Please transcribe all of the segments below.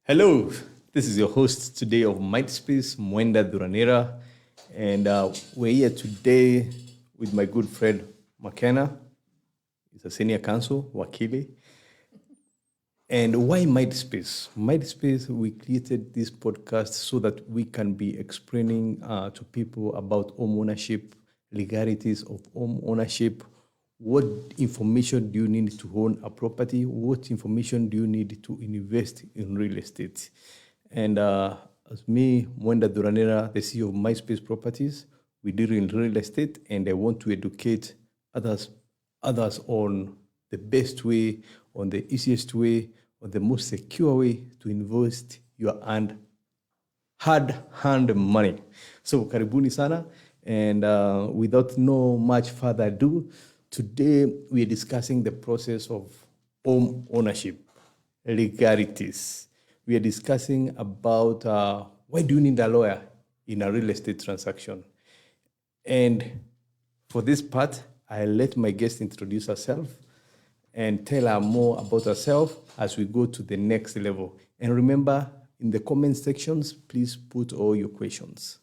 Hello, this is your host today of Mindspace, Mwenda Duranera, and we're here today with my good friend Makena. He's a senior counsel, Wakili. And why Mindspace? Mindspace, we created this podcast so that we can be explaining to people about home ownership, legalities of home ownership. What information do you need to own a property? What information do you need to invest in real estate? And as me, Mwenda Duranera, the CEO of MySpace Properties, we deal in real estate, and I want to educate others on the best way, on the easiest way, on the most secure way to invest your hard-earned money. So karibuni sana, and without no much further ado, today we are discussing the process of home ownership, legalities. We are discussing about why do you need a lawyer in a real estate transaction. And for this part, I'll let my guest introduce herself and tell her more about herself as we go to the next level. And remember, in the comment sections, please put all your questions.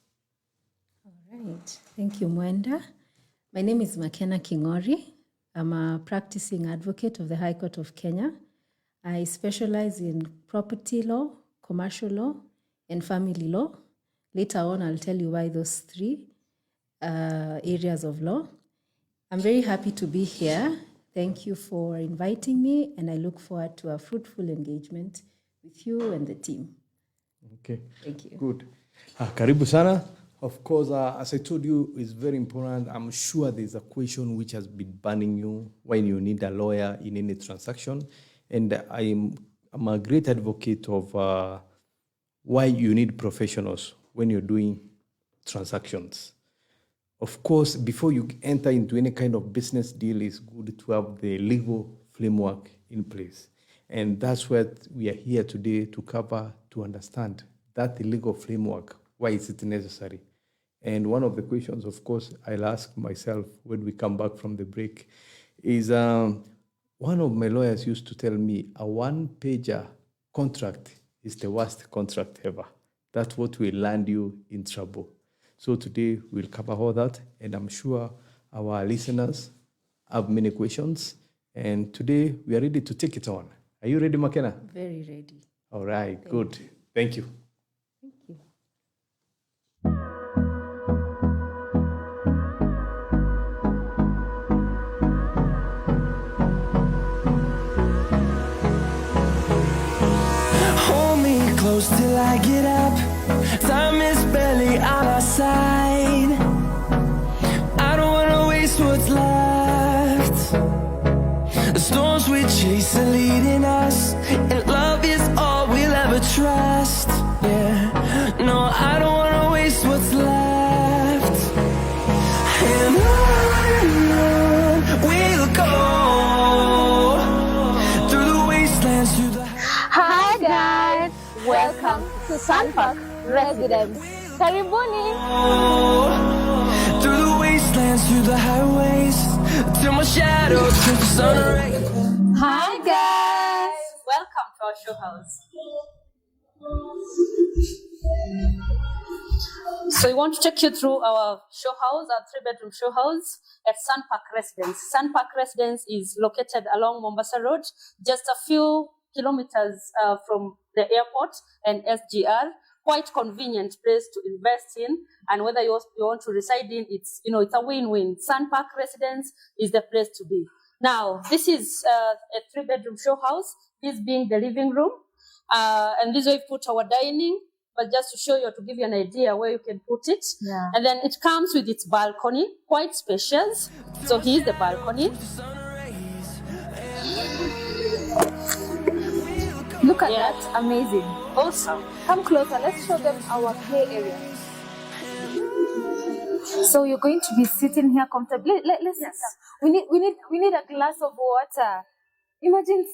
All right. Thank you, Mwenda. My name is Makena Kingori. I'm a practicing advocate of the High Court of Kenya. I specialize in property law, commercial law, and family law. Later on, I'll tell you why those three areas of law. I'm very happy to be here. Thank you for inviting me, and I look forward to a fruitful engagement with you and the team. Okay. Thank you. Good. Karibu sana. Of course, as I told you, it's very important. I'm sure there's a question which has been burning you when you need a lawyer in any transaction. And I'm a great advocate of why you need professionals when you're doing transactions. Of course, before you enter into any kind of business deal, it's good to have the legal framework in place. And that's what we are here today to cover, to understand that the legal framework, why is it necessary? And one of the questions, of course, I'll ask myself when we come back from the break is one of my lawyers used to tell me a one-pager contract is the worst contract ever. That's what will land you in trouble. So today we'll cover all that, and I'm sure our listeners have many questions. And today we are ready to take it on. Are you ready, Makena? Very ready. All right, good. Thank you. Thank you. Hold me close till I get up. Time is barely on our side. I don't wanna waste what's left. The storms we chase are leading us, and love is all we'll ever trust. Yeah, no, I don't wanna waste what's left. And on we'll go through the wastelands, through the Hi guys, welcome to Sunpark Residence. Karibuni. through the wastelands, through the highways, till my shadow turns to sun rays. Hi guys. Welcome to our show house. So we want to take you through our show house, our 3-bedroom show house at Sunpark Residence. Sunpark Residence is located along Mombasa Road, just a few kilometers from the airport and SGR. Quite convenient place to invest in, and whether you want to reside in, it's a win-win. Sunpark Residence is the place to be. Now, this is a 3-bedroom show house, this being the living room, and this is where we put our dining, but just to show you, to give you an idea where you can put it. Yeah. And then it comes with its balcony, quite spacious. So here's the balcony. Look at Yeah. that, amazing. Awesome. Come closer, let's show them our play area. So you're going to be sitting here comfortably. Let's sit down. We need a glass of water. Imagine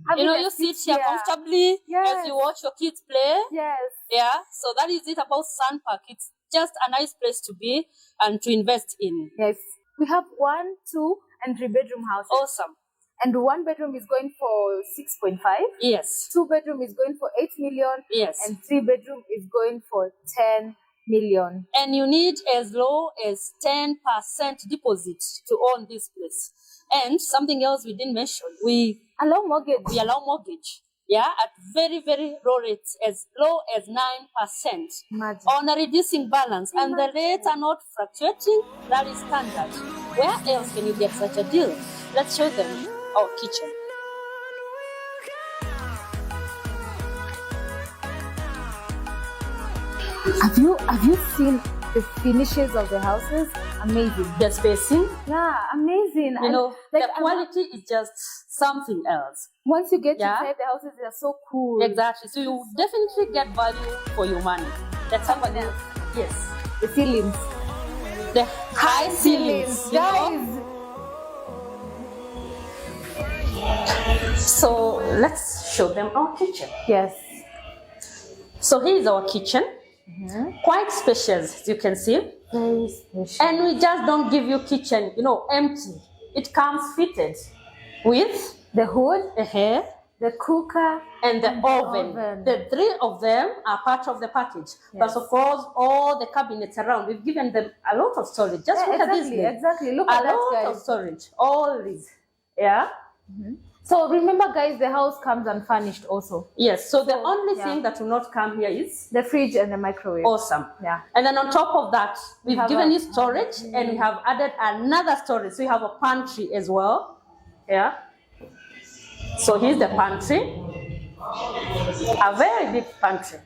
having a You sit here here. comfortably Yes. as you watch your kids play. Yes. Yeah, so that is it about Sunpark. It's just a nice place to be and to invest in. Yes. We have 1, 2, and 3-bedroom houses. Awesome. And 1 bedroom is going for 6.5. Yes. 2 bedroom is going for 8 million. Yes. And 3 bedroom is going for 10 million. And you need as low as 10% deposit to own this place. And something else we didn't mention, we Allow mortgage. Yeah, at very, very low rates, as low as 9% Imagine. on a reducing balance. And the rates are not fluctuating, that is standard. Where else can you get such a deal? Let's show them our kitchen. Have you seen the finishes of the houses? Amazing. The spacing, Yeah, amazing. you know, like, the quality is just something else. once you get Yeah. inside the houses, they are so cool. Exactly. So you definitely get value for your money. That's somebody else. Yes. The ceilings. The high ceilings, you know? Guys. So let's show them our kitchen. Yes. So here is our kitchen. Quite spacious, as you can see. Very special. And we just don't give you kitchen, you know, empty. It comes fitted with The hood, a hair the cooker, and the oven. oven. The three of them are part of the package. But of course, all the cabinets around, we've given them a lot of storage. Just look at this. exactly, Thing. exactly. Look A at that, lot of guys. storage. All these. Yeah. So remember, guys, the house comes unfurnished also. Yes. So the only yeah. thing that will not come here is The fridge and the microwave. awesome. Yeah. And then on top of that, we've have given a- you storage and we have added another storage. So you have a pantry as well. Yeah. So here's the pantry. A very big pantry.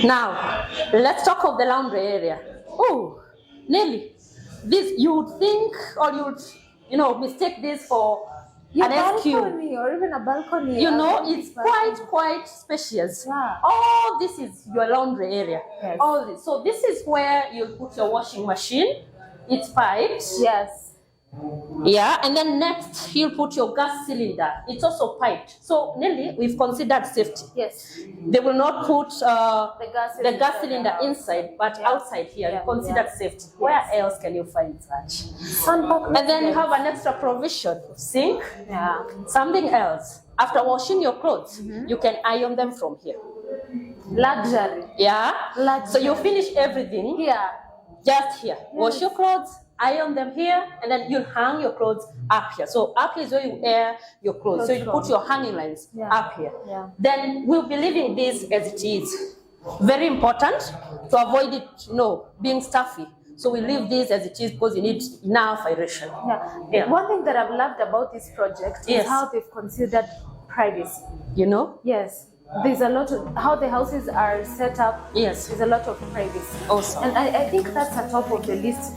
Now, let's talk of the laundry area. Oh, Nelly, this you would think or you would, you know, mistake this for an SQ. balcony or even a balcony. You know, a it's balcony. quite spacious. Yeah. All this is your laundry area. Yes. All this. So this is where you'll put your washing machine. It's piped. Yes. Yeah, and then next you'll put your gas cylinder. It's also piped. So Nelly, we've considered safety. Yes. They will not put The gas cylinder inside, but Yeah. outside here. Yeah. We considered safety. Where else can you find such? Sunblock. And then you have an extra provision of sink. Yeah. Something else. After washing your clothes, you can iron them from here. Luxury. Yeah. Luxury. So you finish everything Yeah. just here. Wash your clothes, iron them here, and then you'll hang your clothes up here. So up here is where you air your clothes. So you Clothes put your hanging lines Yeah. up here. Yeah. Then we'll be leaving this as it is. Very important to avoid it, you know, being stuffy. So we leave this as it is because you need enough aeration. Yeah. Yeah. One thing that I've loved about this project Yes. is how they've considered privacy. You know? Yes. There's a lot of how the houses are set up. Yes. There's a lot of privacy. Awesome. And I think that's at top of the list.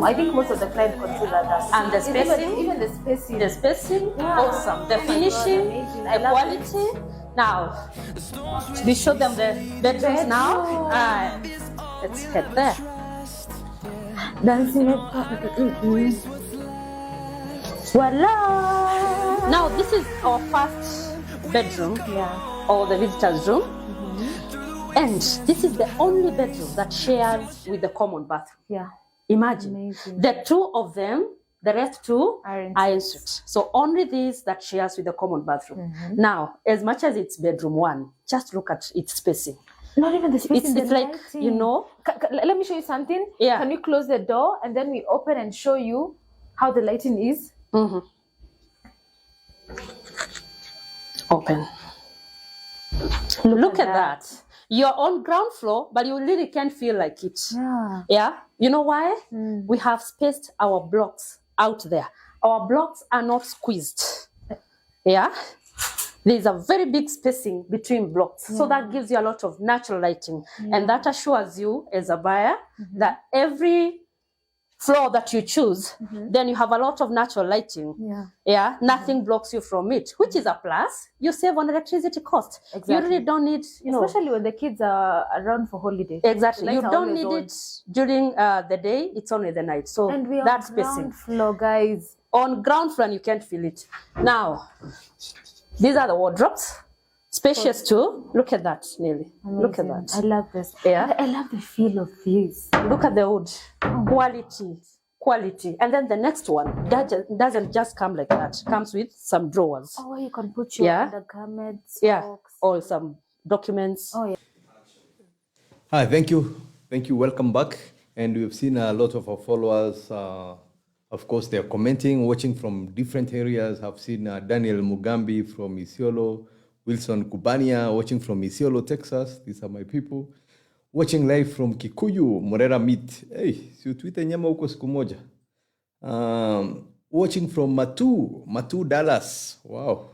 I think most of the clients consider that. And the spacing? Even the spacing. The spacing, Yeah. awesome. The Oh my God, finishing, amazing. I the love quality. Now, we show them the bedrooms now. Let's head there. Dancing Voila! Now, this is our first bedroom, Yeah. or the visitor's room. And this is the only bedroom that shares with the common bathroom. Yeah. Imagine. Amazing. The two of them, the rest two Are in are in suite. So only this that shares with the common bathroom. Now, as much as it's bedroom one, just look at its spacing. Not even the spacing. It's the like, lighting. you know, Let me show you something. Yeah. Can you close the door and then we open and show you how the lighting is? Open. Look at that. You're on ground floor, but you really can't feel like it. Yeah. Yeah. You know why? We have spaced our blocks out there. Our blocks are not squeezed. Yeah. There's a very big spacing between blocks. So that gives you a lot of natural lighting. And that assures you as a buyer that every floor that you choose, then you have a lot of natural lighting. Yeah. Yeah, nothing blocks you from it, which is a plus. You save on electricity cost. Exactly. You really don't need, you know. Especially when the kids are around for holiday. Exactly. The You lights are don't always need on. it during the day. It's only the night. So And we are that's on spacing. ground floor, guys. On ground floor, and you can't feel it. Now, these are the wardrobes. Spacious too. Look at that, Nelly. Look at Amazing. that. I love this. Yeah. I love the feel of this. Look at the wood. Oh quality. And then the next one doesn't just come like that. Comes with some drawers. Oh, you can put your undergarments, socks. Or some documents. Oh, yeah. Hi, thank you. Welcome back. And we've seen a lot of our followers. Of course, they're commenting, watching from different areas. I've seen Daniel Mugambi from Isiolo, Wilson Kubania watching from Isiolo, Texas. These are my people. Watching live from Kikuyu, Morera Meat. Hey, si utuite nyama huko siku moja. Watching from Matu, Dallas. Wow,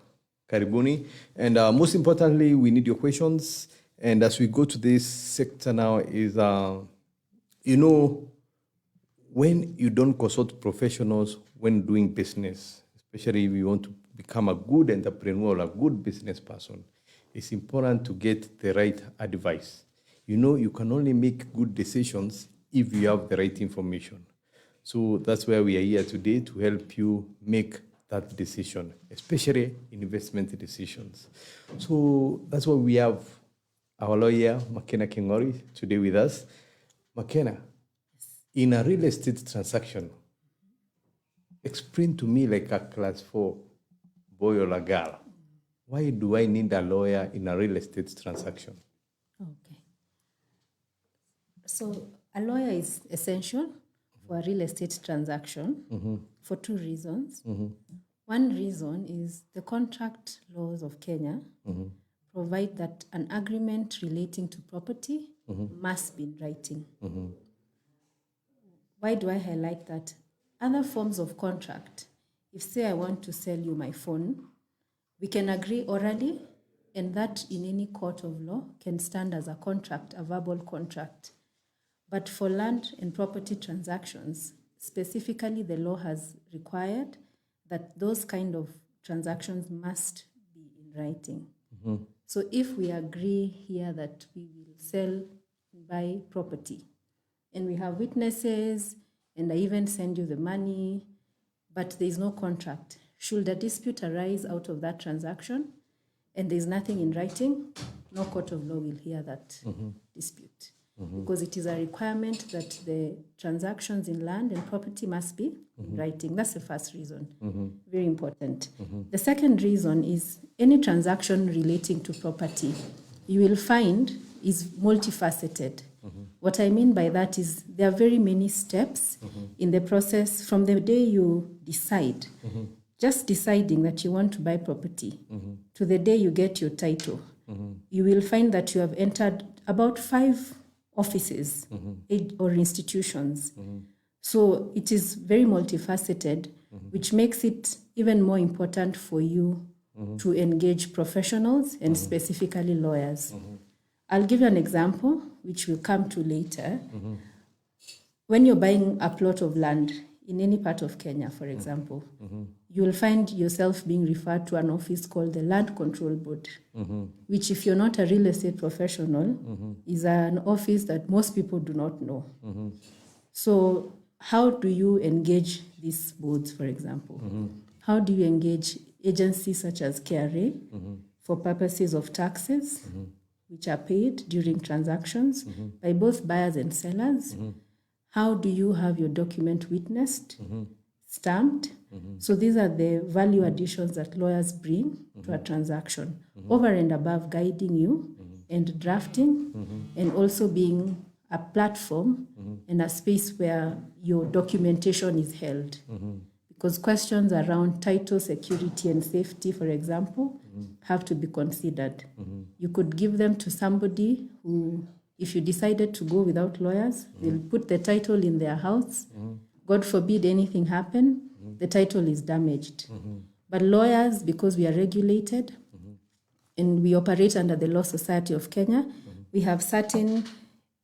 karibuni. And most importantly, we need your questions. And as we go to this sector now is, when you don't consult professionals when doing business, especially if you want to become a good entrepreneur, a good business person, it's important to get the right advice. You can only make good decisions if you have the right information. So that's why we are here today, to help you make that decision, especially investment decisions. So that's why we have our lawyer, Makena Kingori, today with us. Makena, in a real estate transaction, explain to me like a class 4 boy or a girl, why do I need a lawyer in a real estate transaction? Okay. So a lawyer is essential for a real estate transaction for 2 reasons. One reason is the contract laws of Kenya provide that an agreement relating to property must be in writing. Why do I highlight that? Other forms of contract, if say I want to sell you my phone, we can agree orally, and that in any court of law can stand as a contract, a verbal contract. But for land and property transactions, specifically the law has required that those kind of transactions must be in writing. So if we agree here that we will sell, buy property, and we have witnesses, and I even send you the money, but there is no contract, should a dispute arise out of that transaction, and there is nothing in writing, no court of law will hear that dispute. Because it is a requirement that the transactions in land and property must be in writing. That's the first reason. Very important. The second reason is any transaction relating to property, you will find is multifaceted. What I mean by that is there are very many steps in the process from the day you decide, just deciding that you want to buy property, to the day you get your title. You will find that you have entered about 5 offices or institutions. So it is very multifaceted, which makes it even more important for you to engage professionals and specifically lawyers. I'll give you an example, which we'll come to later. When you're buying a plot of land in any part of Kenya, for example, you'll find yourself being referred to an office called the Land Control Board, which, if you're not a real estate professional, is an office that most people do not know. So how do you engage these boards, for example? How do you engage agencies such as KRA for purposes of taxes, which are paid during transactions by both buyers and sellers? How do you have your document witnessed, stamped? So these are the value additions that lawyers bring to a transaction, over and above guiding you and drafting, and also being a platform and a space where your documentation is held. Because questions around title, security, and safety, for example, have to be considered. You could give them to somebody who, if you decided to go without lawyers, they'll put the title in their house. God forbid anything happen, the title is damaged. But lawyers, because we are regulated and we operate under the Law Society of Kenya, we have certain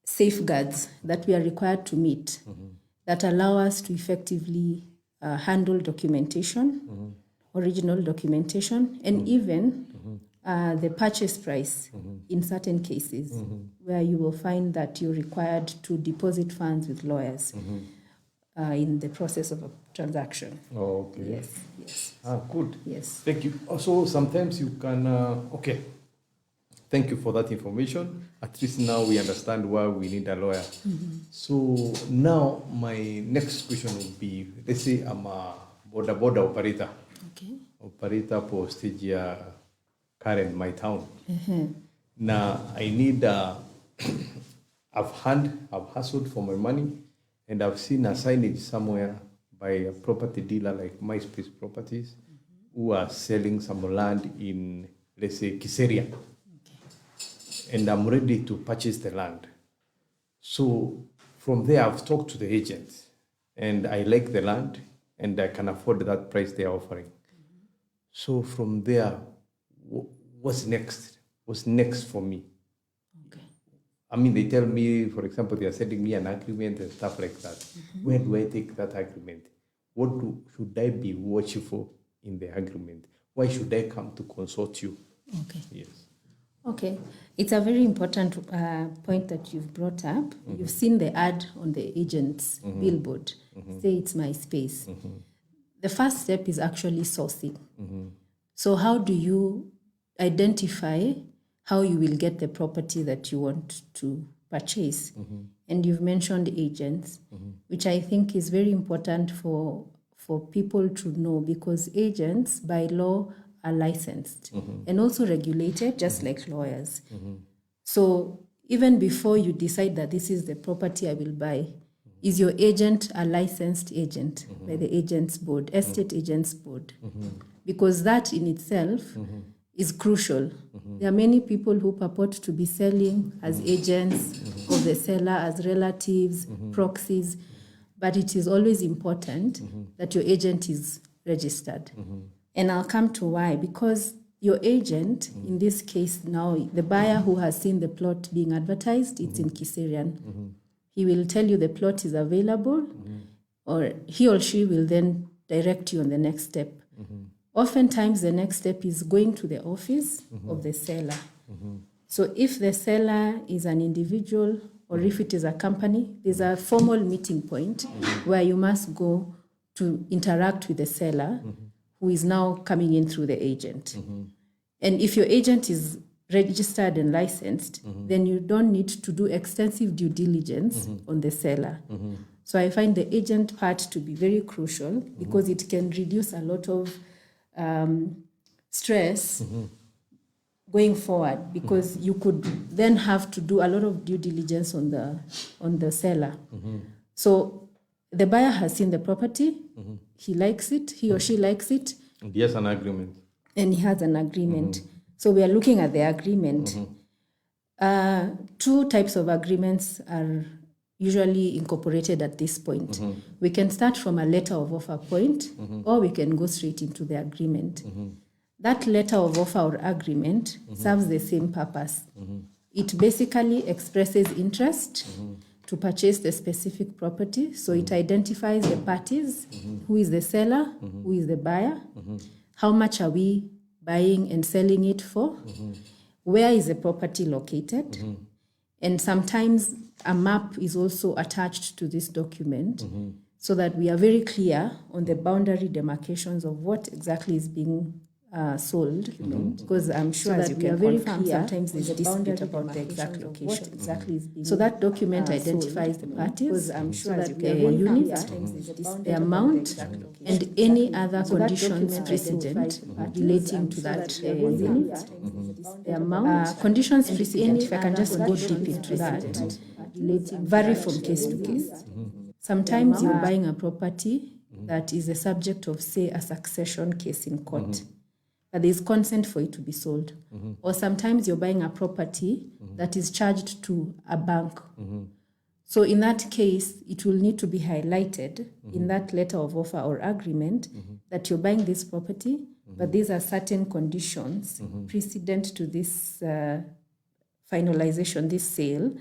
safeguards that we are required to meet that allow us to effectively handle documentation, original documentation, and even the purchase price in certain cases where you will find that you're required to deposit funds with lawyers in the process of a transaction. Oh, okay. Yes. Good. Yes. Thank you. Also, sometimes you can, thank you for that information. At least now we understand why we need a lawyer. So now my next question would be, let's say I'm a border operator. Okay. Operator for stage Karen, my town. Now I need I've hustled for my money, and I've seen a signage somewhere by a property dealer like Mindspace Properties, who are selling some land in, let's say, Kiseria. And I'm ready to purchase the land. So from there, I've talked to the agent, and I like the land, and I can afford that price they are offering. So from there, what's next? What's next for me? Okay. I mean, they tell me, for example, they are sending me an agreement and stuff like that. Where do I take that agreement? What should I be watching for in the agreement? Why should I come to consult you? Okay. Yes. Okay, it's a very important point that you've brought up. You've seen the ad on the agent's billboard, say it's my space. The first step is actually sourcing. So how do you identify how you will get the property that you want to purchase? And you've mentioned agents, which I think is very important for people to know, because agents by law are licensed and also regulated, just like lawyers. So even before you decide that this is the property I will buy, is your agent a licensed agent by the agents board, estate agents board? Because that in itself is crucial. There are many people who purport to be selling as agents of the seller, as relatives, proxies, but it is always important that your agent is registered. And I'll come to why. Because your agent, in this case now, the buyer who has seen the plot being advertised, it's in Kiserian. He will tell you the plot is available, or he or she will then direct you on the next step. Oftentimes, the next step is going to the office of the seller. So if the seller is an individual, or if it is a company, there's a formal meeting point where you must go to interact with the seller, who is now coming in through the agent. And if your agent is registered and licensed, then you don't need to do extensive due diligence on the seller. So I find the agent part to be very crucial, because it can reduce a lot of stress going forward, because you could then have to do a lot of due diligence on the seller. So the buyer has seen the property, he likes it, he or she likes it. And he has an agreement. And he has an agreement. So we are looking at the agreement. Two types of agreements are usually incorporated at this point. We can start from a letter of offer point, or we can go straight into the agreement. That letter of offer or agreement serves the same purpose. It basically expresses interest to purchase the specific property. So it identifies the parties, who is the seller, who is the buyer, how much are we buying and selling it for, where is the property located, and sometimes a map is also attached to this document, so that we are very clear on the boundary demarcations of what exactly is being sold, because I'm sure that we are very clear. Sometimes there's a dispute about the exact location. So that document identifies the parties, I'm sure that the unit, the amount, and any other conditions precedent relating to that unit. The amount, conditions precedent, if I can just go deep into that, vary from case to case. Sometimes you're buying a property that is the subject of, say, a succession case in court, but there's consent for it to be sold. Or sometimes you're buying a property that is charged to a bank. So in that case, it will need to be highlighted in that letter of offer or agreement that you're buying this property, but these are certain conditions precedent to this finalization, this sale,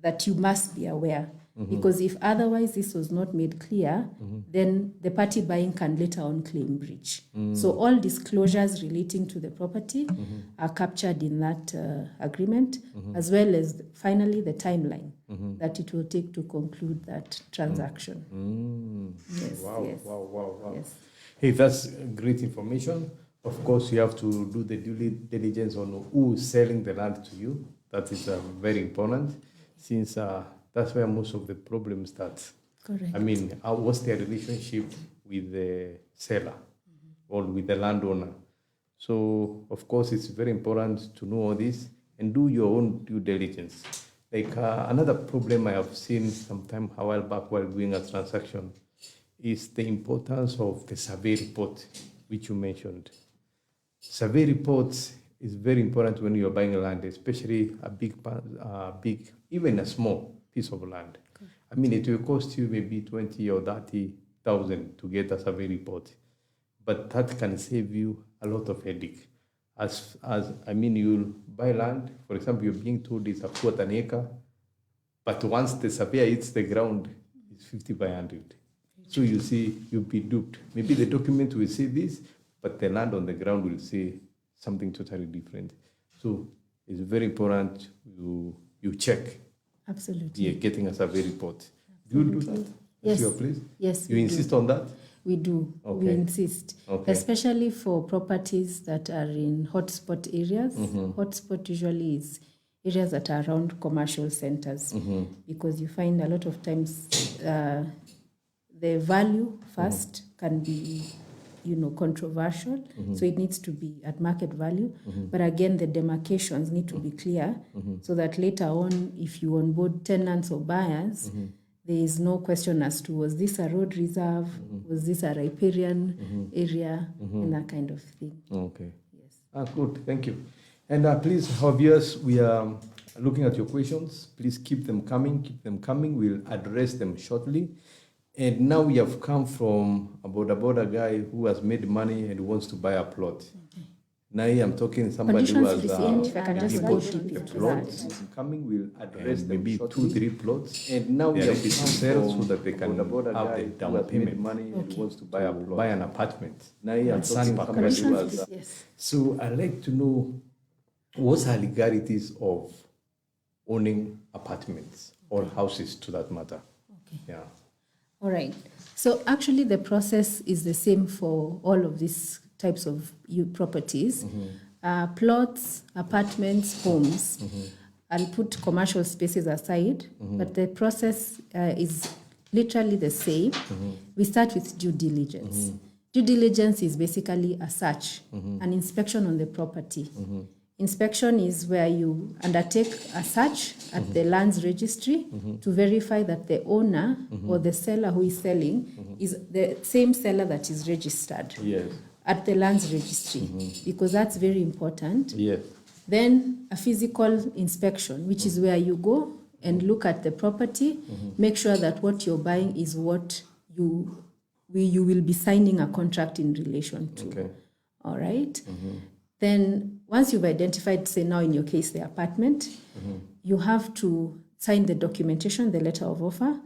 that you must be aware. Because if otherwise this was not made clear, then the party buying can later on claim breach. So all disclosures relating to the property are captured in that agreement, as well as finally the timeline that it will take to conclude that transaction. Yes, Wow, yes. wow. Yes. Hey, that's great information. Of course, you have to do the due diligence on who is selling the land to you. That is very important, since that's where most of the problems start. Correct. I mean, what's their relationship with the seller or with the landowner? So, of course, it's very important to know all this and do your own due diligence. Like another problem I have seen sometime a while back while doing a transaction is the importance of the survey report, which you mentioned. Survey reports is very important when you're buying land, especially a big, even a small piece of land. I mean, it will cost you maybe 20 or 30,000 to get a survey report, but that can save you a lot of headache. I mean, you'll buy land, for example, you're being told it's a quarter an acre, but once the surveyor hits the ground, it's 50 by 100. So you see, you'll be duped. Maybe the document will say this, but the land on the ground will say something totally different. So it's very important you check. Absolutely. You're getting a survey report. Do you do that? Yes. At your place? Yes. You insist on that? We do. Okay. We insist. Okay. Especially for properties that are in hotspot areas. Hotspot usually is areas that are around commercial centers, because you find a lot of times the value first can be, controversial. So it needs to be at market value. But again, the demarcations need to be clear so that later on, if you onboard tenants or buyers, there is no question as to, was this a road reserve? Was this a riparian area? And that kind of thing. Okay. Yes. Good. Thank you. And please, our viewers, we are looking at your questions. Please keep them coming. Keep them coming. We'll address them shortly. And now we have come from a border guy who has made money and wants to buy a plot. Now I'm talking somebody who has a plot coming. We'll address maybe 2-3 plots. And now we have to sell so that they can have the down payment money and wants to buy a plot, buy an apartment. Now I'm talking somebody who has. So I'd like to know what are legalities of owning apartments or houses, to that matter. Okay. Yeah. All right. So actually the process is the same for all of these types of properties. Plots, apartments, homes. I'll put commercial spaces aside, but the process is literally the same. We start with due diligence. Due diligence is basically a search, an inspection on the property. Inspection is where you undertake a search at the lands registry to verify that the owner or the seller who is selling is the same seller that is registered at the lands registry, because that's very important. Yes. Then a physical inspection, which is where you go and look at the property, make sure that what you're buying is what you will be signing a contract in relation to. Okay. All right? Then once you've identified, say now in your case, the apartment, you have to sign the documentation, the letter of offer,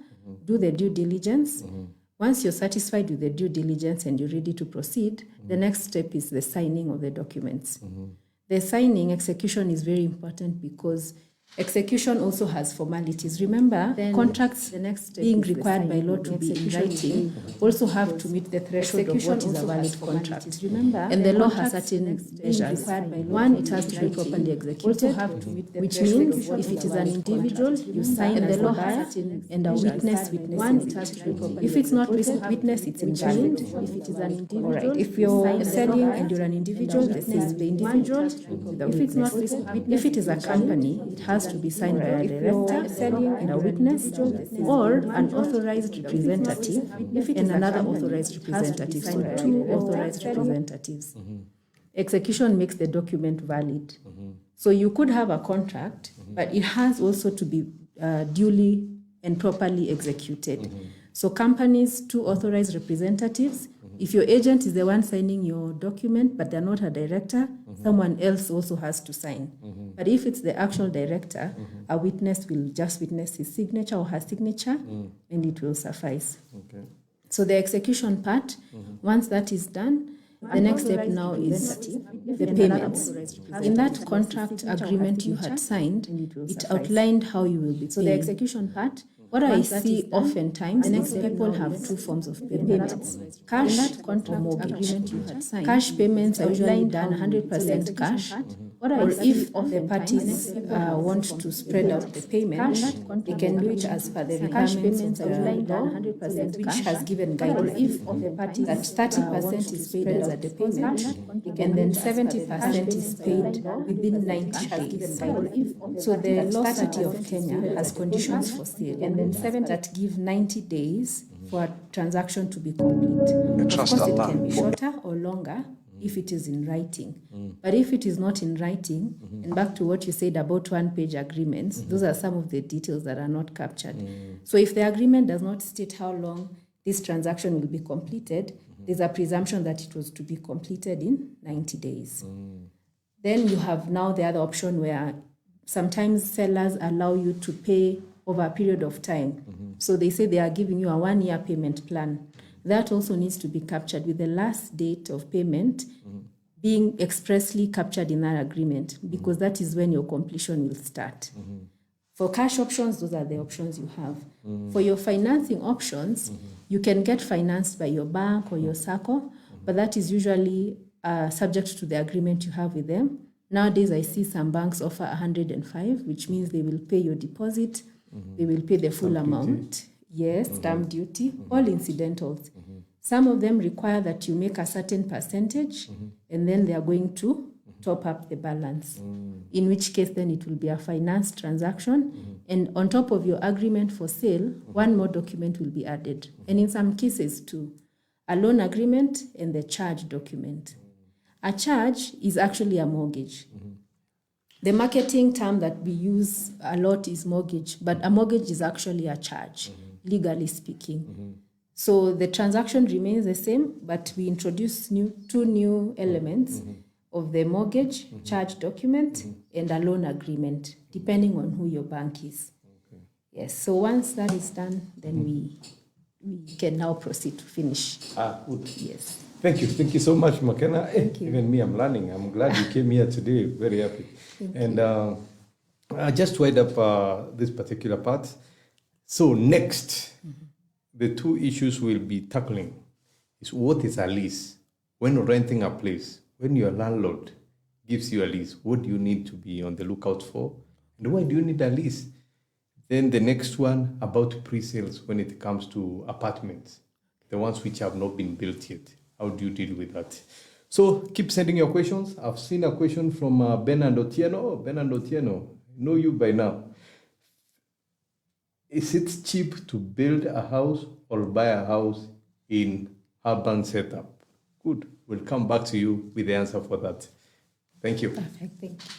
do the due diligence. Once you're satisfied with the due diligence and you're ready to proceed, the next step is the signing of the documents. The signing, execution is very important because execution also has formalities. Remember, contracts being required by law to be in writing also have to meet the threshold of what is a valid contract. Remember, and the law has certain measures. One, it has to be properly executed, which means if it is an individual, you sign and the law has and a witness witness. If it's not witness, it's invalid. If it is an individual, if you're selling and you're an individual, this is the individual. If it's not, if it is a company, it has to be signed by a director and a witness or an authorized representative and another authorized representative. So 2 authorized representatives. Execution makes the document valid. So you could have a contract, but it has also to be duly and properly executed. So companies, 2 authorized representatives. If your agent is the one signing your document, but they're not a director, someone else also has to sign. But if it's the actual director, a witness will just witness his signature or her signature, and it will suffice. Okay. So the execution part, once that is done, the next step now is the payments. In that contract agreement you had signed, it outlined how you will be paid. So the execution part, What I see oftentimes is people have two forms of payments: cash or mortgage. Cash payments are usually done 100% cash, or if the parties want to spread out the payment, they can do it as per the requirements of the law, which has given guidelines. If the parties that 30% is paid as a payment, and then 70% is paid within 90 days. So the law city of Kenya has conditions for sale, and then 7 that give 90 days for a transaction to be complete. Of course, it can be shorter or longer if it is in writing. But if it is not in writing, and back to what you said about one-page agreements, those are some of the details that are not captured. So if the agreement does not state how long this transaction will be completed, there's a presumption that it was to be completed in 90 days. Then you have now the other option where sometimes sellers allow you to pay over a period of time. So they say they are giving you a 1-year payment plan. That also needs to be captured with the last date of payment being expressly captured in that agreement, because that is when your completion will start. For cash options, those are the options you have. For your financing options, you can get financed by your bank or your SACCO, but that is usually subject to the agreement you have with them. Nowadays, I see some banks offer 105, which means they will pay your deposit, they will pay the full amount. Yes, stamp duty, all incidentals. Some of them require that you make a certain percentage, and then they are going to top up the balance, in which case then it will be a finance transaction. And on top of your agreement for sale, one more document will be added. And in some cases too, a loan agreement and the charge document. A charge is actually a mortgage. The marketing term that we use a lot is mortgage, but a mortgage is actually a charge, legally speaking. So the transaction remains the same, but we introduce two new elements of the mortgage, charge document, and a loan agreement, depending on who your bank is. Yes, so once that is done, then we can now proceed to finish. Good. Yes. Thank you so much, Makena. Even me, I'm learning. I'm glad you came here today. Very happy. Just to wind up this particular part. So next, the two issues we'll be tackling is what is a lease? When renting a place, when your landlord gives you a lease, what do you need to be on the lookout for? And why do you need a lease? Then the next one about pre-sales when it comes to apartments, the ones which have not been built yet. How do you deal with that? So keep sending your questions. I've seen a question from Ben and Otieno. Oh, Ben and Otieno, know you by now. Is it cheap to build a house or buy a house in urban setup? Good. We'll come back to you with the answer for that. Thank you. Perfect. Thank you.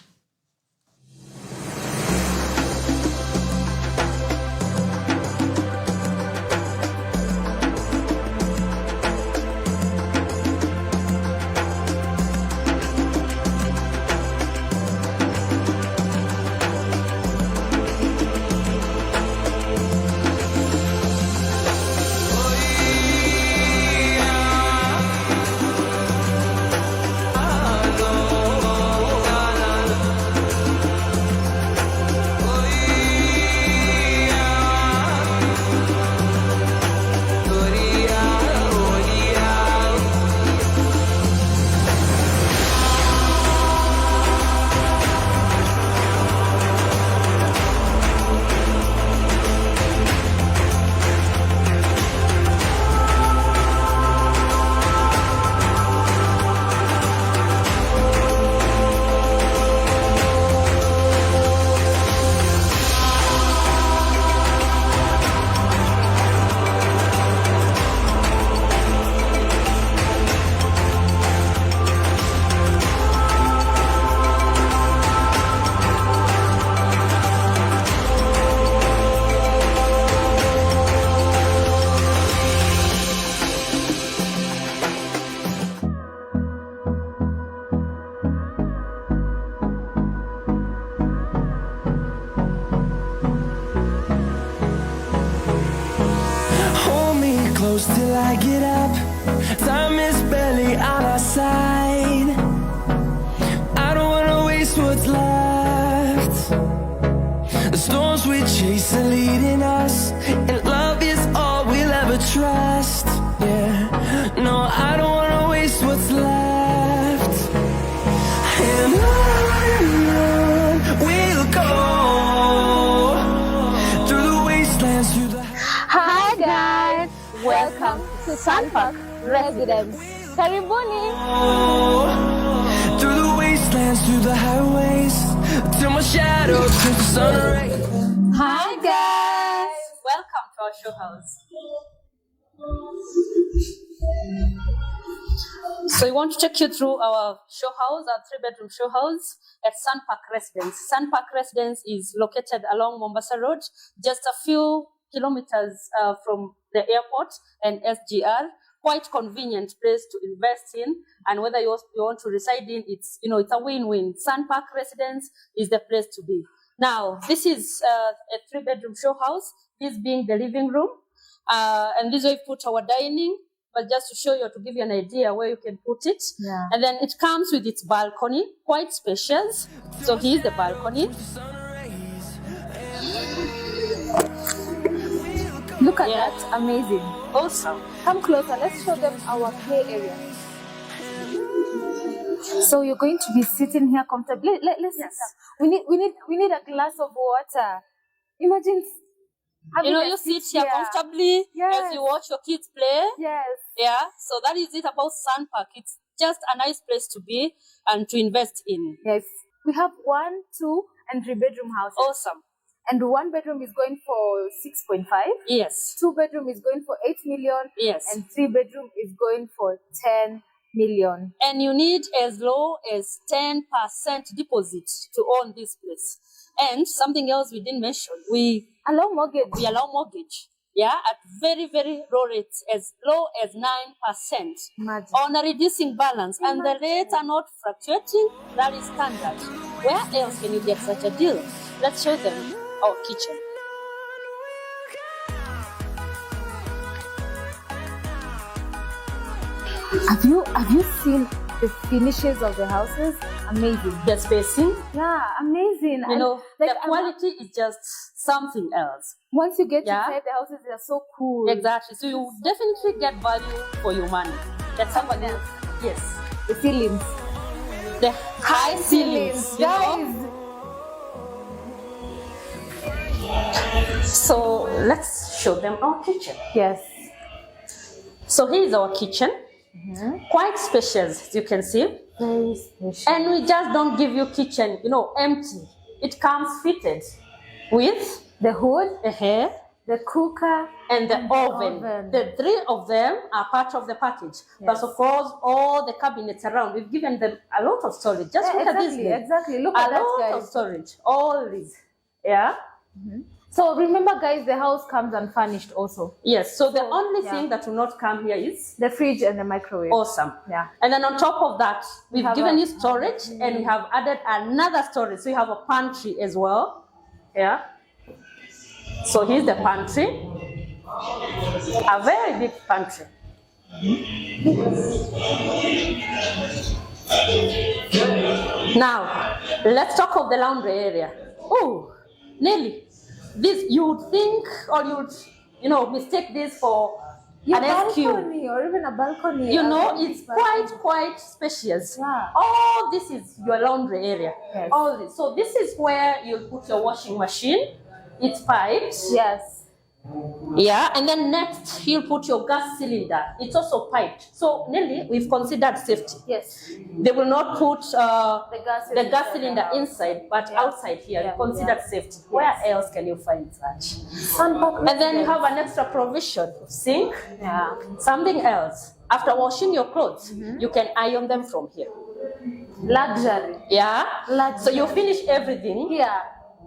close till I get up. Time is barely on our side. I don't wanna waste what's left. storms we chase are leading us, and love is all we'll ever trust. Yeah, no, I don't wanna waste what's left. And on we'll go through the wastelands, through the Hi guys, welcome to Sun Park Residence. Karibuni. through the wastelands, through the highways, till my shadow turns to sun rays. Hi guys. Welcome to our show house. So we want to take you through our show house, our 3-bedroom show house at Sun Park Residence. Sun Park Residence is located along Mombasa Road, just a few kilometers from the airport and SGR. Quite convenient place to invest in, and whether you want to reside in, it's a win-win. Sun Park Residence is the place to be. Now, this is a 3-bedroom show house, this being the living room, and this is where we put our dining, but just to show you, to give you an idea where you can put it. Yeah. And then it comes with its balcony, quite spacious. So here's the balcony. Look at Yeah. that, amazing. Awesome. Come closer, let's show them our play area. So you're going to be sitting here comfortably. Let's sit down. We need a glass of water. Imagine having a You sit seat here comfortably Yes. as you watch your kids play. Yes. Yeah, so that is it about Sun Park. It's just a nice place to be and to invest in. Yes. We have 1, 2, and 3-bedroom houses. Awesome. And 1 bedroom is going for 6.5. Yes. 2 bedroom is going for 8 million. Yes. And 3 bedroom is going for 10 million. And you need as low as 10% deposit to own this place. And something else we didn't mention, we Allow mortgage. allow mortgage. Yeah, at very, very low rates, as low as 9% Imagine. on a reducing balance. And the rates are not fluctuating. That is standard. Where else can you get such a deal? Let's show them our kitchen. Have you seen the finishes of the houses? Amazing. The spacing, Yeah, amazing. the quality is just something else. Once you get Yeah. inside the houses, they are so cool. Exactly. So you definitely get value for your money. That's somebody else. Yes. The ceilings. The high ceilings, you know? guys. So let's show them our kitchen. Yes. So here is our kitchen. Quite spacious, as you can see. Very special. And we just don't give you kitchen, empty. It comes fitted with The hood, a hair the cooker, and the oven. oven. The 3 of them are part of the package. But of course, all the cabinets around, we've given them a lot of storage. Just look at this. exactly. Look A at that, lot of guys. storage. All these. Yeah? So remember, guys, the house comes unfurnished also. Yes. So the So, only yeah. thing that will not come here is The fridge and the microwave. awesome. Yeah. And then on top of that, we've have given a- you storage and we have added another storage. So you have a pantry as well. Yeah. So here's the pantry. A very big pantry. Now, let's talk of the laundry area. Oh, Nelly, this you would think or you would, mistake this for Your an SQ. balcony or even a balcony. It's quite spacious. Yeah. All this is your laundry area. Yes. All this. So this is where you'll put your washing machine. It's piped. Yes. Yeah, and then next you'll put your gas cylinder. It's also piped. So Nelly, we've considered safety. Yes. They will not put The gas cylinder inside, but outside here. Yeah. Considered safety. Where else can you find such? Sun Park And then you have an extra provision of sink. Yeah. Something else. After washing your clothes, you can iron them from here. Luxury. Yeah. Luxury. So you finish everything Here.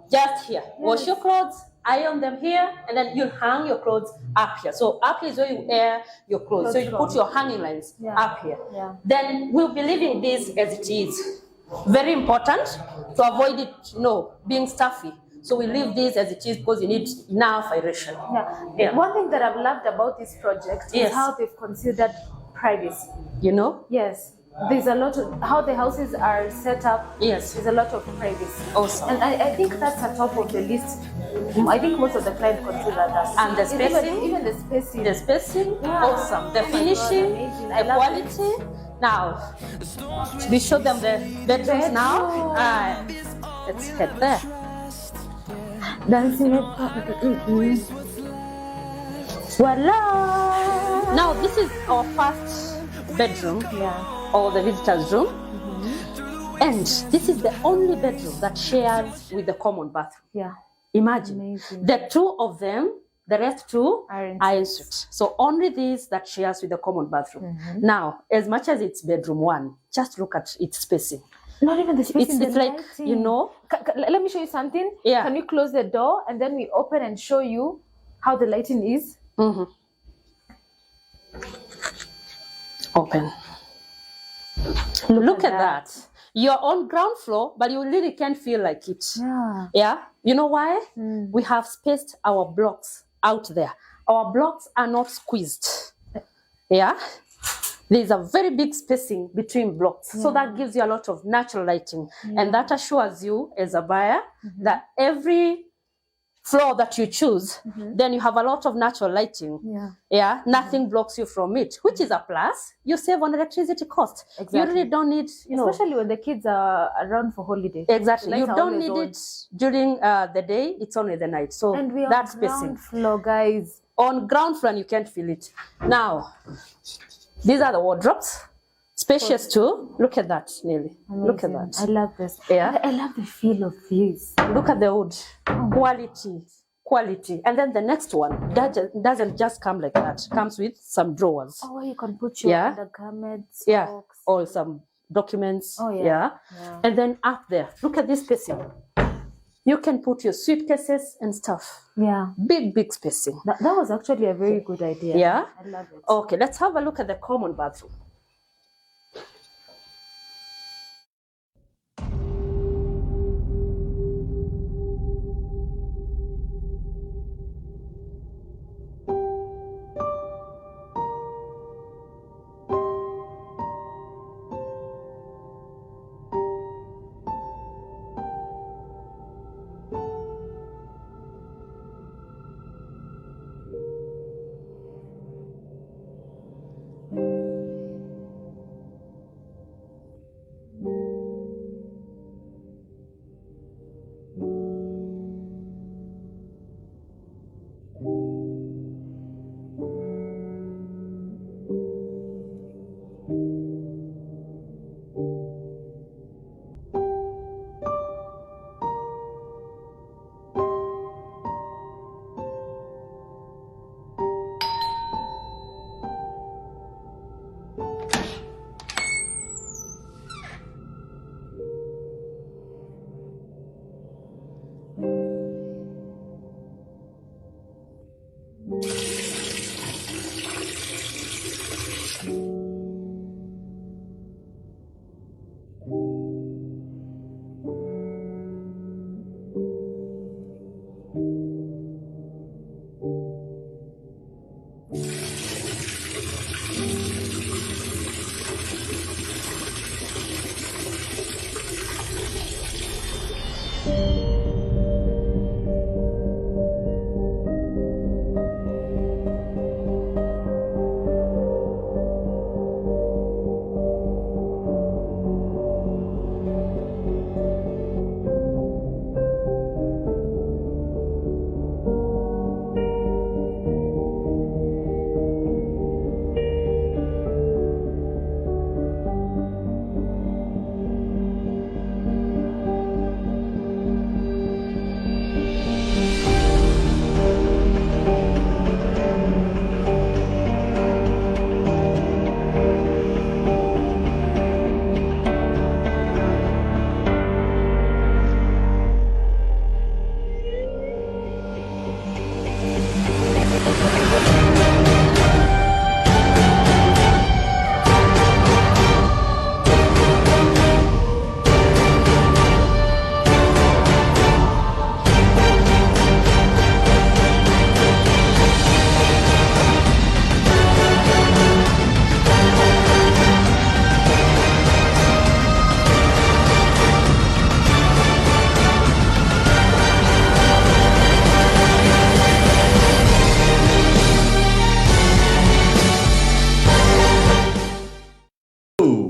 just here. Wash your clothes, iron them here, and then you hang your clothes up here. So up here is where you air your clothes. So you put your hanging lines up here. Yeah. Then we'll be leaving this as it is. Very important to avoid it, being stuffy. So we leave this as it is because you need enough aeration. Yeah. One thing that I've loved about this project Yes. is how they've considered privacy. You know? Yes. there's a lot of how the houses are set up. Yes. There's a lot of privacy. Awesome. And I think that's at top of the list. I think most of the clients consider that. And the spacing? Even the spacing. The spacing, Yeah. awesome. The Oh my God, finishing, amazing. I the love quality. Now, we show them the bedrooms now. Let's head there. Dancing. Voila! Now, this is our first bedroom, Yeah. or the visitor's room. And this is the only bedroom that shares with the common bathroom. Yeah. Imagine. Amazing. The two of them, the rest two Are in are in suite. So only this that shares with the common bathroom. Now, as much as it's bedroom one, just look at its spacing. Not even the spacing. It's the like, lighting. you know, Let me show you something. Yeah. Can you close the door and then we open and show you how the lighting is? Open. Look at that. You're on ground floor, but you really can't feel like it. Yeah. Yeah. You know why? We have spaced our blocks out there. Our blocks are not squeezed. Yeah. There's a very big spacing between blocks. So that gives you a lot of natural lighting. And that assures you as a buyer that every floor that you choose, then you have a lot of natural lighting. Yeah. Yeah, nothing blocks you from it, which is a plus. You save on electricity cost. Exactly. You really don't need, Especially when the kids are around for holiday. exactly. The You lights are don't always need on. it during the day. It's only the night. So And we are that's on spacing. ground floor, guys. On ground floor, and you can't feel it. Now, these are the wardrobes. Spacious too. Look at that, Nelly. Look at Amazing. that. I love this. Yeah. I love the feel of this. Look at the wood. Quality. And then the next one doesn't just come like that. Comes with some drawers. Oh, you can put your Yeah. undergarments, Yeah. socks. Or some documents. Oh, yeah. Yeah. And then up there, look at this spacing. You can put your suitcases and stuff. Yeah. Big spacing. That was actually a very good idea. Yeah. I love it. Okay, let's have a look at the common bathroom.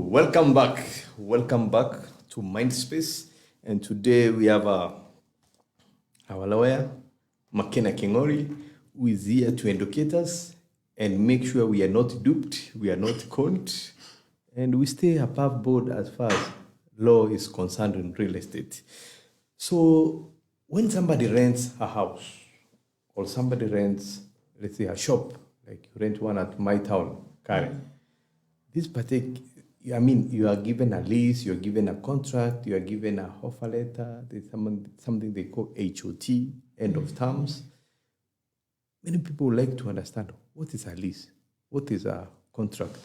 welcome back. Welcome back to Mindspace. And today we have our lawyer, Makena Kingori, who is here to educate us and make sure we are not duped, we are not conned, and we stay above board as far as law is concerned in real estate. So when somebody rents a house or somebody rents, let's say, a shop, like you rent one at my town, Karen, you are given a lease, you are given a contract, you are given a offer letter, there's something they call HOT, end of terms. Many people like to understand what is a lease, what is a contract.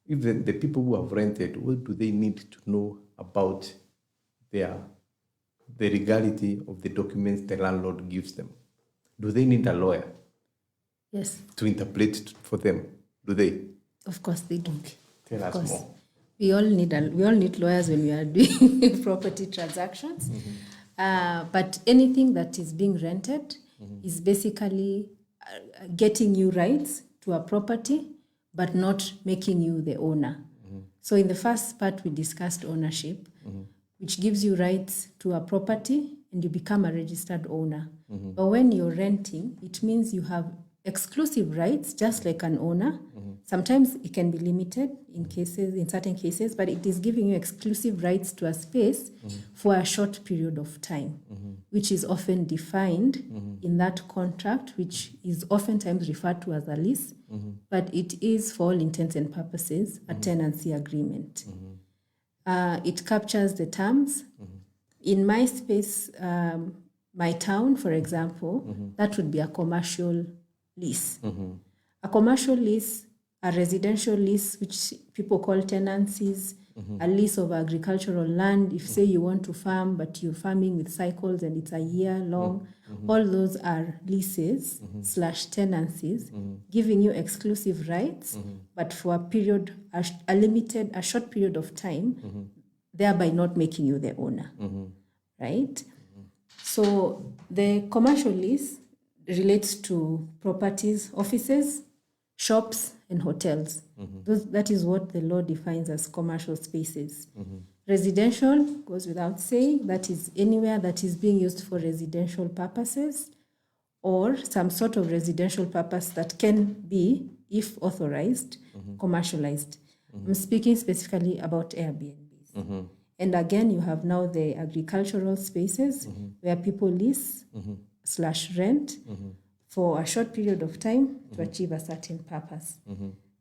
Even the people who have rented, what do they need to know about the legality of the documents the landlord gives them? Do they need a lawyer? Yes. To interpret for them? Do they? Of course they do. Tell us more. We all need lawyers when we are doing property transactions. But anything that is being rented is basically getting you rights to a property, but not making you the owner. So in the first part, we discussed ownership, which gives you rights to a property and you become a registered owner. But when you're renting, it means you have exclusive rights, just like an owner. Sometimes it can be limited in certain cases, but it is giving you exclusive rights to a space for a short period of time, which is often defined in that contract, which is oftentimes referred to as a lease, but it is, for all intents and purposes, a tenancy agreement. It captures the terms. In my space, my town, for example, that would be a commercial lease. A commercial lease, a residential lease, which people call tenancies, a lease of agricultural land. If, say, you want to farm, but you're farming with cycles and it's a year long, all those are leases / tenancies, giving you exclusive rights, but for a period, a short period of time, thereby not making you the owner, right? So the commercial lease relates to properties, offices, shops, and hotels. That is what the law defines as commercial spaces. Residential goes without saying. That is anywhere that is being used for residential purposes or some sort of residential purpose that can be, if authorized, commercialized. I'm speaking specifically about Airbnbs. And again, you have now the agricultural spaces where people lease / rent for a short period of time to achieve a certain purpose.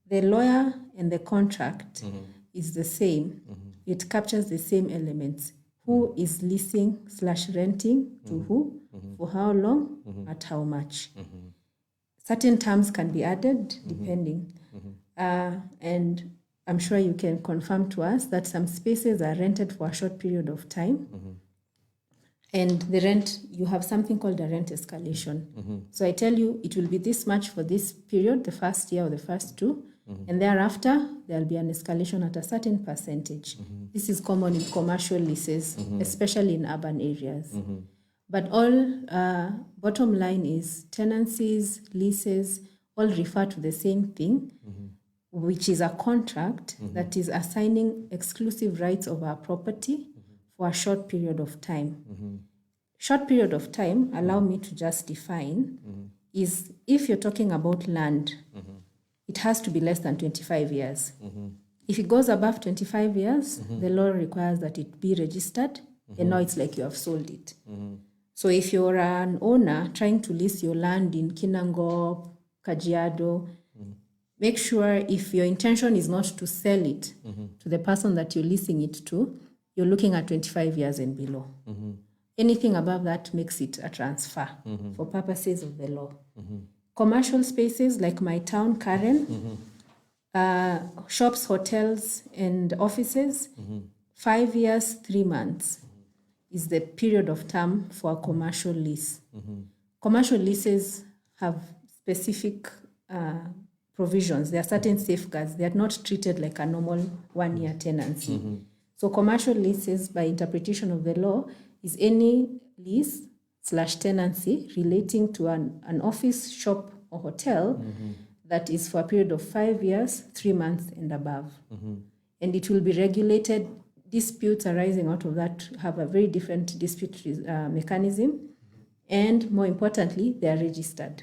The lawyer and the contract is the same. It captures the same elements. Who is leasing / renting to who, for how long, at how much. Certain terms can be added depending. And I'm sure you can confirm to us that some spaces are rented for a short period of time. And the rent, you have something called a rent escalation. So I tell you, it will be this much for this period, the first year or the first two, and thereafter, there'll be an escalation at a certain percentage. This is common in commercial leases, especially in urban areas. But all, bottom line is tenancies, leases, all refer to the same thing, which is a contract that is assigning exclusive rights of our property for a short period of time. Short period of time, allow me to just define, is if you're talking about land, it has to be less than 25 years. If it goes above 25 years, the law requires that it be registered, and now it's like you have sold it. So if you're an owner trying to lease your land in Kinango, Kajiado, make sure if your intention is not to sell it to the person that you're leasing it to, you're looking at 25 years and below. Anything above that makes it a transfer for purposes of the law. Commercial spaces like my town, Karen, shops, hotels, and offices, 5 years, 3 months is the period of term for a commercial lease. Commercial leases have specific provisions. There are certain safeguards. They are not treated like a normal one-year tenancy. So commercial leases, by interpretation of the law, is any lease / tenancy relating to an office, shop, or hotel that is for a period of 5 years, 3 months, and above. and it will be regulated. Disputes arising out of that have a very different dispute mechanism, and more importantly, they are registered.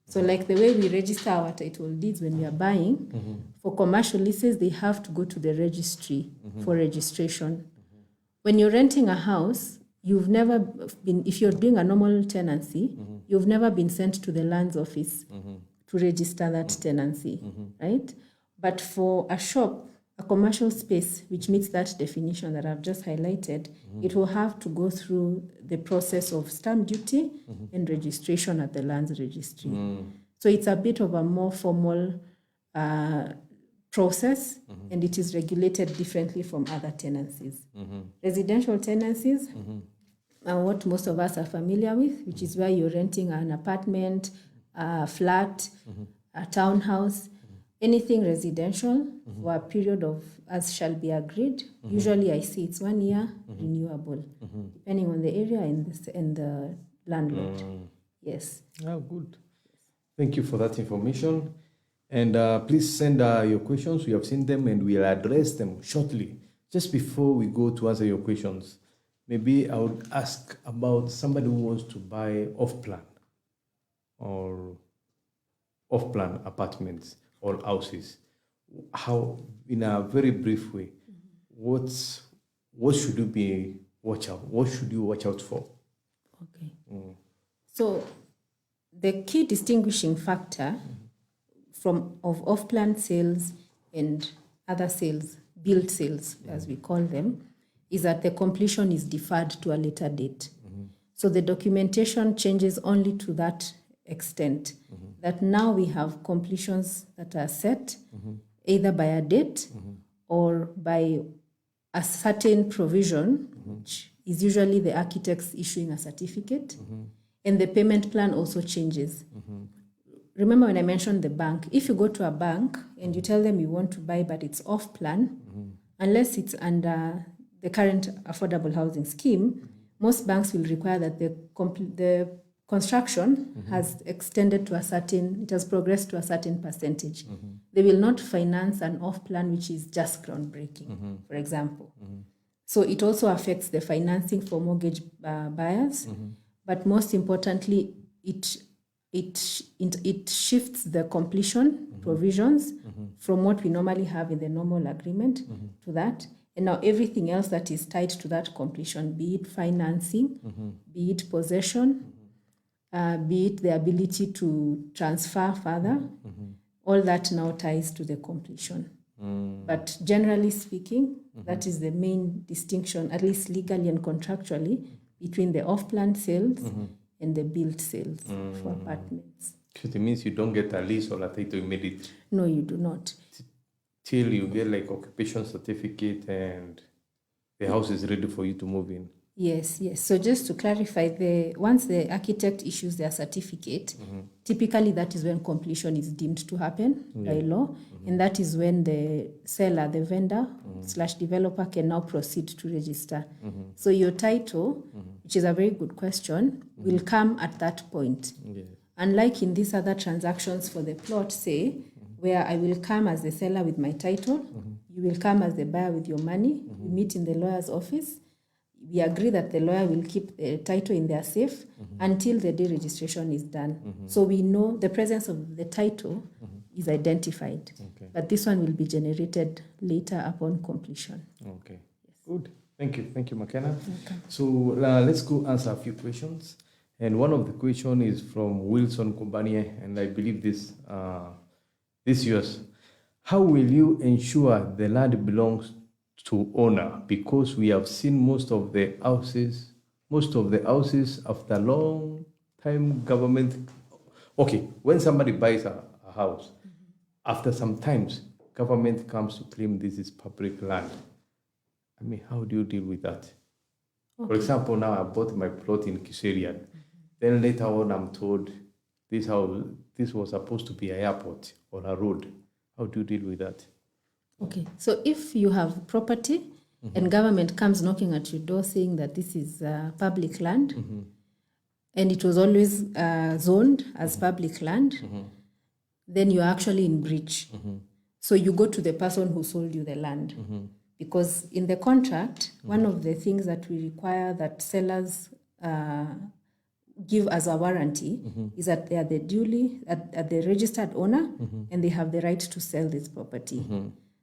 So like the way we register our title deeds when we are buying, for commercial leases, they have to go to the registry for registration. When you're renting a house, you've never been, if you're doing a normal tenancy, you've never been sent to the lands office to register that tenancy, right? But for a shop, a commercial space, which meets that definition that I've just highlighted, it will have to go through the process of stamp duty and registration at the lands registry. So it's a bit of a more formal process, and it is regulated differently from other tenancies. Residential tenancies are what most of us are familiar with, which is where you're renting an apartment, a flat, a townhouse, anything residential for a period of, as shall be agreed. Usually I see it's 1 year renewable, depending on the area and the landlord. Yes. Oh, good. Thank you for that information. And please send your questions. We have seen them and we'll address them shortly. Just before we go to answer your questions, maybe I would ask about somebody who wants to buy off-plan or off-plan apartments or houses. How, in a very brief way, what should you be watch out? What should you watch out for? Okay. So the key distinguishing factor of off-plan sales and other sales, build sales as we call them, is that the completion is deferred to a later date. So the documentation changes only to that extent, that now we have completions that are set either by a date or by a certain provision, which is usually the architect's issuing a certificate, and the payment plan also changes. Remember when I mentioned the bank, if you go to a bank and you tell them you want to buy but it's off plan, unless it's under the current affordable housing scheme, most banks will require that the construction has extended to a certain, it has progressed to a certain percentage. They will not finance an off plan which is just groundbreaking, for example. So it also affects the financing for mortgage buyers, but most importantly, it shifts the completion provisions from what we normally have in the normal agreement to that. And now everything else that is tied to that completion, be it financing, be it possession, be it the ability to transfer further, all that now ties to the completion. But generally speaking, that is the main distinction, at least legally and contractually, between the off-plan sales and the built sales for apartments. So it means you don't get a lease or a title immediately? No, you do not. Till you get like occupation certificate and the house is ready for you to move in. Yes. So just to clarify, once the architect issues their certificate, typically that is when completion is deemed to happen by law, and that is when the seller, the vendor / developer can now proceed to register. So your title, which is a very good question, will come at that point. Unlike in these other transactions for the plot, say, where I will come as the seller with my title, you will come as the buyer with your money, we meet in the lawyer's office, we agree that the lawyer will keep the title in their safe until the day registration is done. So we know the presence of the title is identified, but this one will be generated later upon completion. Okay, good. Thank you, Makena. So let's go answer a few questions. And one of the questions is from Wilson Kumbanie, and I believe this yours. How will you ensure the land belongs to owner? Because we have seen most of the houses after a long time government. Okay, when somebody buys a house, after some times government comes to claim this is public land. I mean, how do you deal with that? For example, now I bought my plot in Kiserian. Then later on I'm told this was supposed to be an airport or a road. How do you deal with that? Okay, so if you have property and government comes knocking at your door saying that this is public land, and it was always zoned as public land, then you're actually in breach. So you go to the person who sold you the land. Because in the contract, one of the things that we require that sellers give as a warranty is that they are the the registered owner and they have the right to sell this property.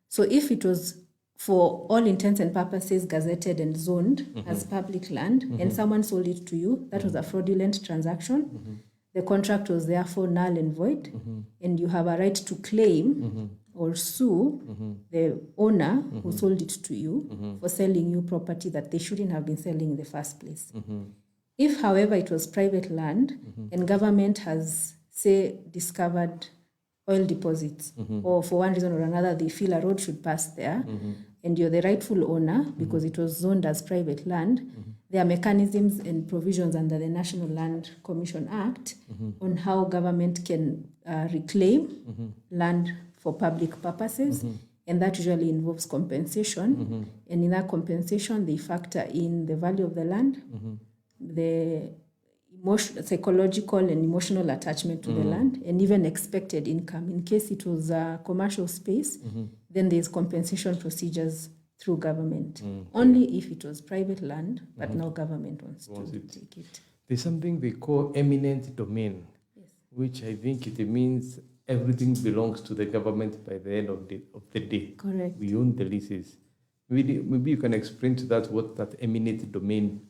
So if it was for all intents and purposes gazetted and zoned as public land and someone sold it to you, that was a fraudulent transaction. The contract was therefore null and void, and you have a right to claim or sue the owner who sold it to you for selling you property that they shouldn't have been selling in the first place. If, however, it was private land and government has, say, discovered oil deposits, or for one reason or another they feel a road should pass there, and you're the rightful owner because it was zoned as private land, there are mechanisms and provisions under the National Land Commission Act on how government can reclaim land for public purposes, and that usually involves compensation. And in that compensation, they factor in the value of the land, the psychological and emotional attachment to the land, and even expected income. In case it was a commercial space, then there's compensation procedures through government. Only if it was private land, but now government wants to take it. There's something they call eminent domain, which I think it means everything belongs to the government by the end of the day. Correct. We own the leases. Maybe you can explain to that what that eminent domain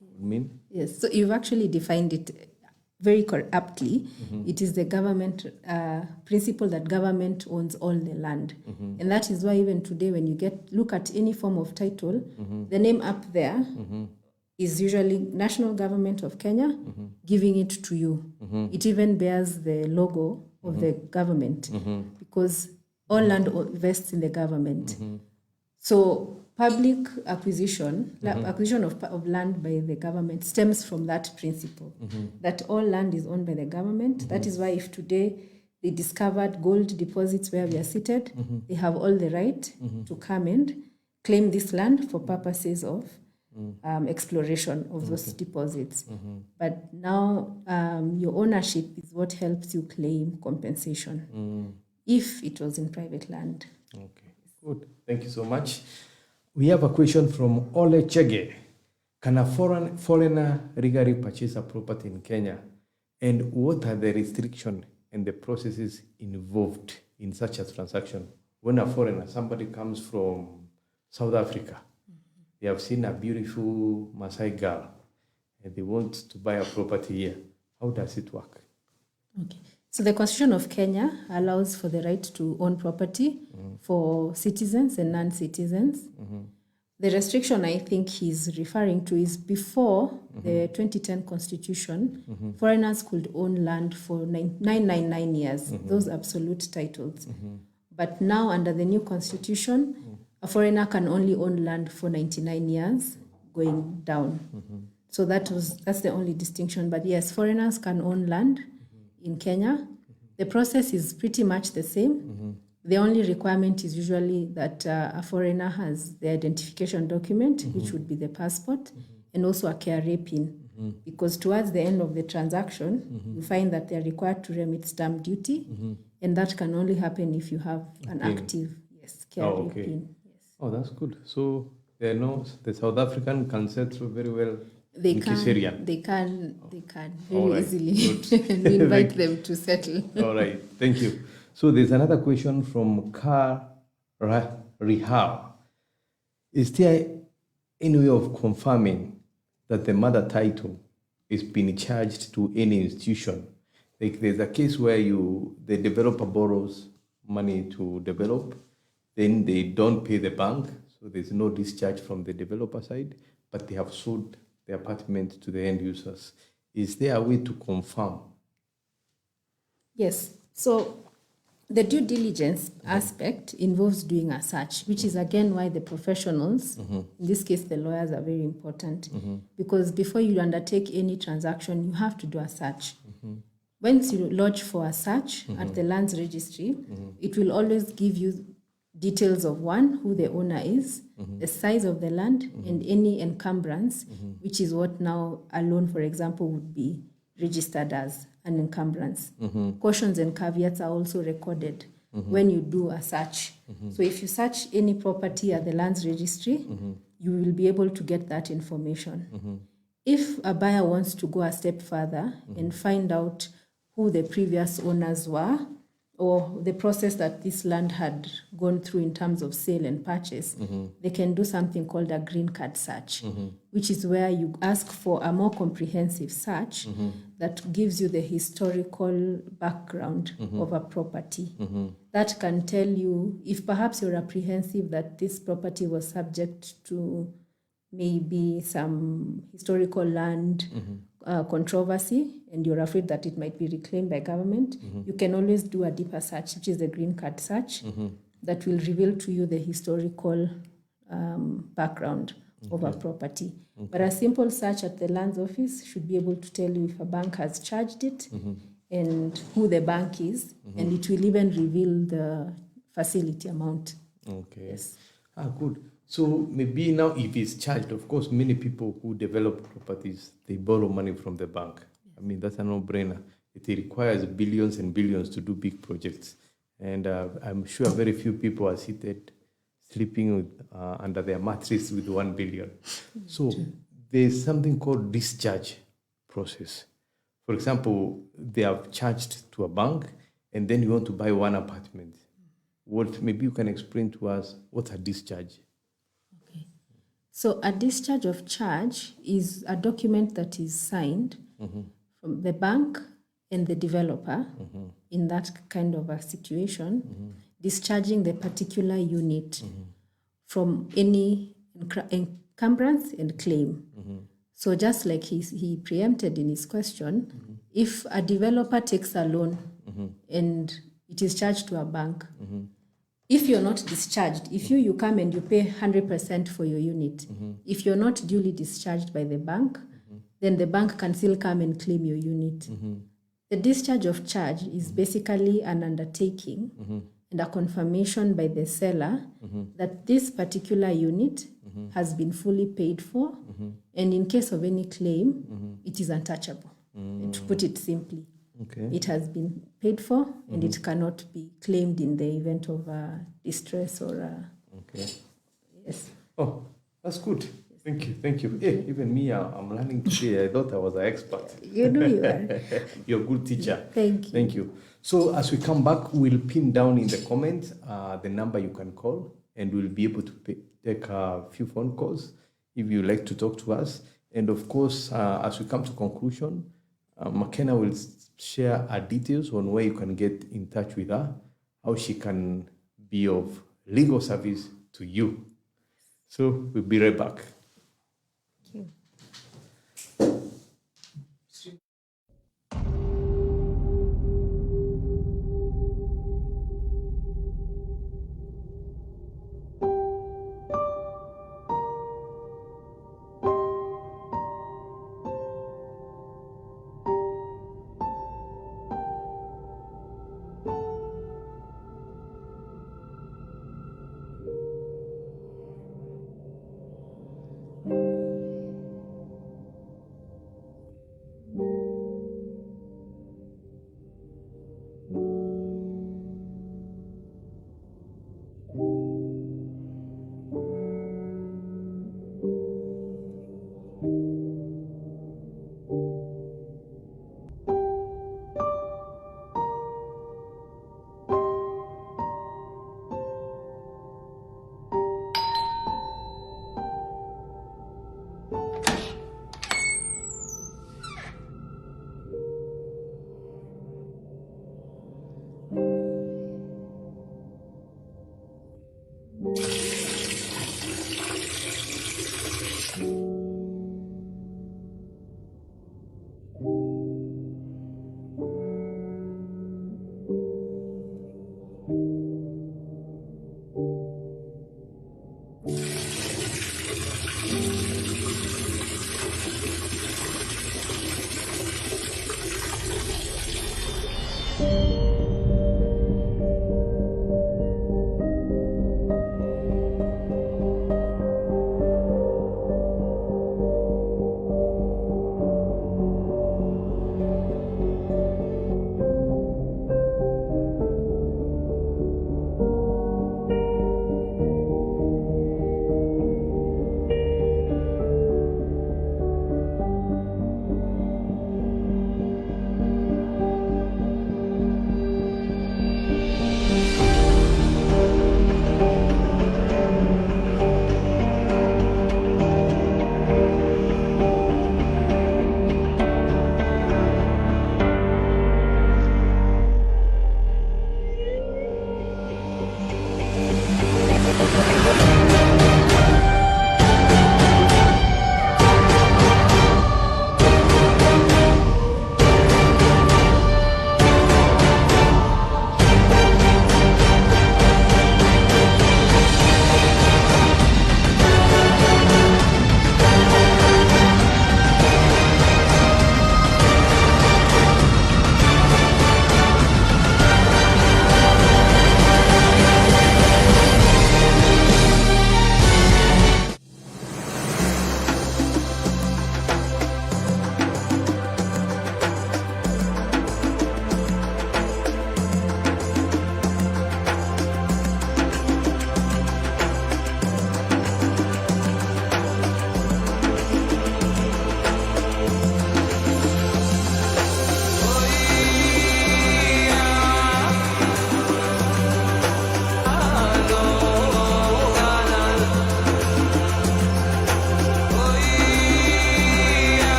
would mean? Yes, so you've actually defined it very aptly. It is the government principle that government owns all the land. And that is why even today when you look at any form of title, the name up there is usually National Government of Kenya giving it to you. It even bears the logo of the government because all land vests in the government. So public acquisition of land by the government stems from that principle, that all land is owned by the government. That is why if today they discovered gold deposits where we are seated, they have all the right to come and claim this land for purposes of exploration of those deposits. But now your ownership is what helps you claim compensation if it was in private land. Okay, good. Thank you so much. We have a question from Ole Chege. Can a foreigner legally purchase a property in Kenya? And what are the restrictions and the processes involved in such a transaction? When a foreigner, somebody comes from South Africa, they have seen a beautiful Maasai girl, and they want to buy a property here. How does it work? Okay. So the Constitution of Kenya allows for the right to own property for citizens and non-citizens. The restriction I think he's referring to is before the 2010 Constitution, foreigners could own land for 999 years, those absolute titles. But now under the new Constitution, a foreigner can only own land for 99 years going down. So that's the only distinction. But yes, foreigners can own land in Kenya. The process is pretty much the same. The only requirement is usually that a foreigner has the identification document, which would be the passport, and also a KRA PIN. Because towards the end of the transaction, you find that they're required to remit stamp duty, and that can only happen if you have an active KRA PIN. Yes. Oh, that's good. So they know the South African can settle very well. They can very easily. And we invite them to settle. All right, thank you. So there's another question from Kar Rihal. Is there any way of confirming that the mother title is being charged to any institution? Like there's a case where the developer borrows money to develop, then they don't pay the bank, so there's no discharge from the developer side, but they have sold the apartment to the end users. Is there a way to confirm? Yes. So the due diligence aspect involves doing a search, which is again why the professionals, in this case the lawyers, are very important. Because before you undertake any transaction, you have to do a search. Once you lodge for a search at the lands registry, it will always give you details of one, who the owner is, the size of the land, and any encumbrance, which is what now a loan, for example, would be registered as an encumbrance. Cautions and caveats are also recorded. when you do a search. So if you search any property at the lands registry, you will be able to get that information. If a buyer wants to go a step further and find out who the previous owners were, or the process that this land had gone through in terms of sale and purchase, they can do something called a green card search, which is where you ask for a more comprehensive search that gives you the historical background of a property. That can tell you if perhaps you're apprehensive that this property was subject to maybe some historical land controversy, and you're afraid that it might be reclaimed by government, you can always do a deeper search, which is the green card search, that will reveal to you the historical background of a property. But a simple search at the lands office should be able to tell you if a bank has charged it and who the bank is, and it will even reveal the facility amount. Okay. Yes. Good. So maybe now if it's charged, of course, many people who develop properties, they borrow money from the bank. I mean, that's a no-brainer. It requires billions and billions to do big projects. And I'm sure very few people are seated sleeping with, under their mattress with 1 billion. So there's something called discharge process. For example, they have charged to a bank and then you want to buy one apartment. Maybe you can explain to us what's a discharge? Okay. So a discharge of charge is a document that is signed from the bank and the developer in that kind of a situation, discharging the particular unit from any encumbrance and claim. So just like he preempted in his question, if a developer takes a loan and it is charged to a bank, if you're not discharged, if you come and you pay 100% for your unit, if you're not duly discharged by the bank, then the bank can still come and claim your unit. The discharge of charge is basically an undertaking and a confirmation by the seller that this particular unit has been fully paid for, and in case of any claim, it is untouchable. To put it simply, it has been paid for, and it cannot be claimed in the event of distress or. Yes. Oh, that's good. Thank you. Hey, even me, I'm learning today. I thought I was an expert. You know you are. You're a good teacher. Thank you. Thank you. So as we come back, we'll pin down in the comments the number you can call, and we'll be able to take a few phone calls if you like to talk to us. And of course, as we come to conclusion, Makena will share her details on where you can get in touch with her, how she can be of legal service to you. So we'll be right back. Thank you.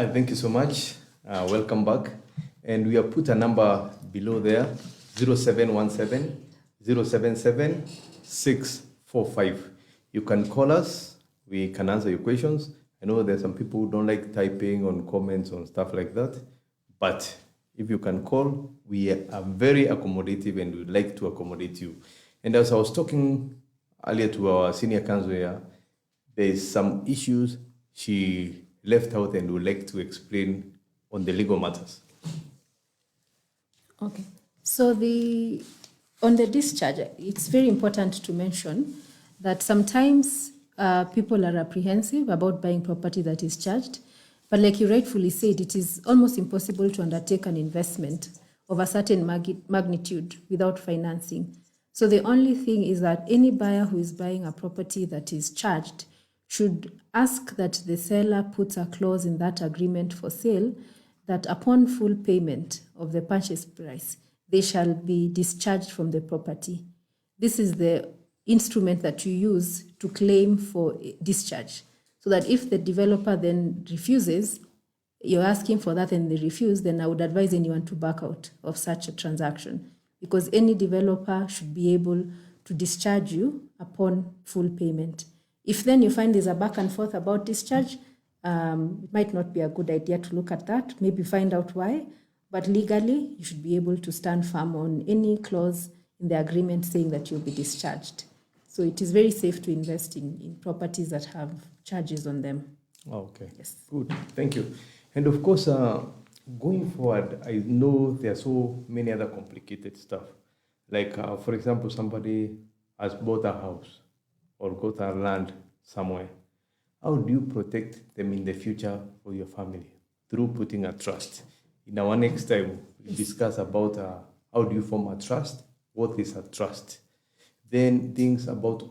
Thank you so much. Welcome back. And we have put a number below there, 0717 077 645. You can call us. We can answer your questions. I know there's some people who don't like typing on comments and stuff like that. But if you can call, we are very accommodative and we'd like to accommodate you. And as I was talking earlier to our senior counsel here, there's some issues she left out and would like to explain on the legal matters. Okay. So on the discharge, it's very important to mention that sometimes people are apprehensive about buying property that is charged. But like you rightfully said, it is almost impossible to undertake an investment of a certain magnitude without financing. So the only thing is that any buyer who is buying a property that is charged should ask that the seller puts a clause in that agreement for sale that upon full payment of the purchase price, they shall be discharged from the property. This is the instrument that you use to claim for discharge. So that if the developer then refuses, you're asking for that and they refuse, then I would advise anyone to back out of such a transaction, because any developer should be able to discharge you upon full payment. If then you find there's a back and forth about discharge, it might not be a good idea to look at that, maybe find out why, but legally you should be able to stand firm on any clause in the agreement saying that you'll be discharged. So it is very safe to invest in properties that have charges on them. Okay. Yes. Good. Thank you. And of course, going forward, I know there are so many other complicated stuff. Like, for example, somebody has bought a house or got a land somewhere. How do you protect them in the future for your family? Through putting a trust. In our next time, we discuss about how do you form a trust, what is a trust. Then things about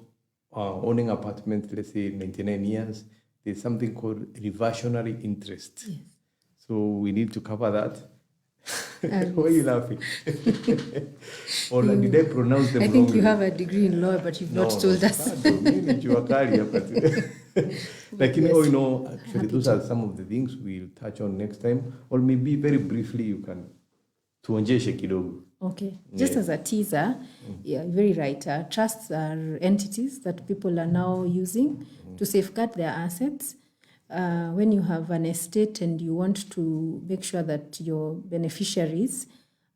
owning apartments, let's say 99 years, there's something called reversionary interest. Yes. So we need to cover that. Why are you laughing? Or did I pronounce them I think wrongly? you have a degree in law, but you've not told us. Like, you know, actually, those are some of the things we'll touch on next time. Or maybe very briefly, you can tuonjeshe kidogo. Okay. Just as a teaser, yeah, very right. Trusts are entities that people are now using to safeguard their assets. When you have an estate and you want to make sure that your beneficiaries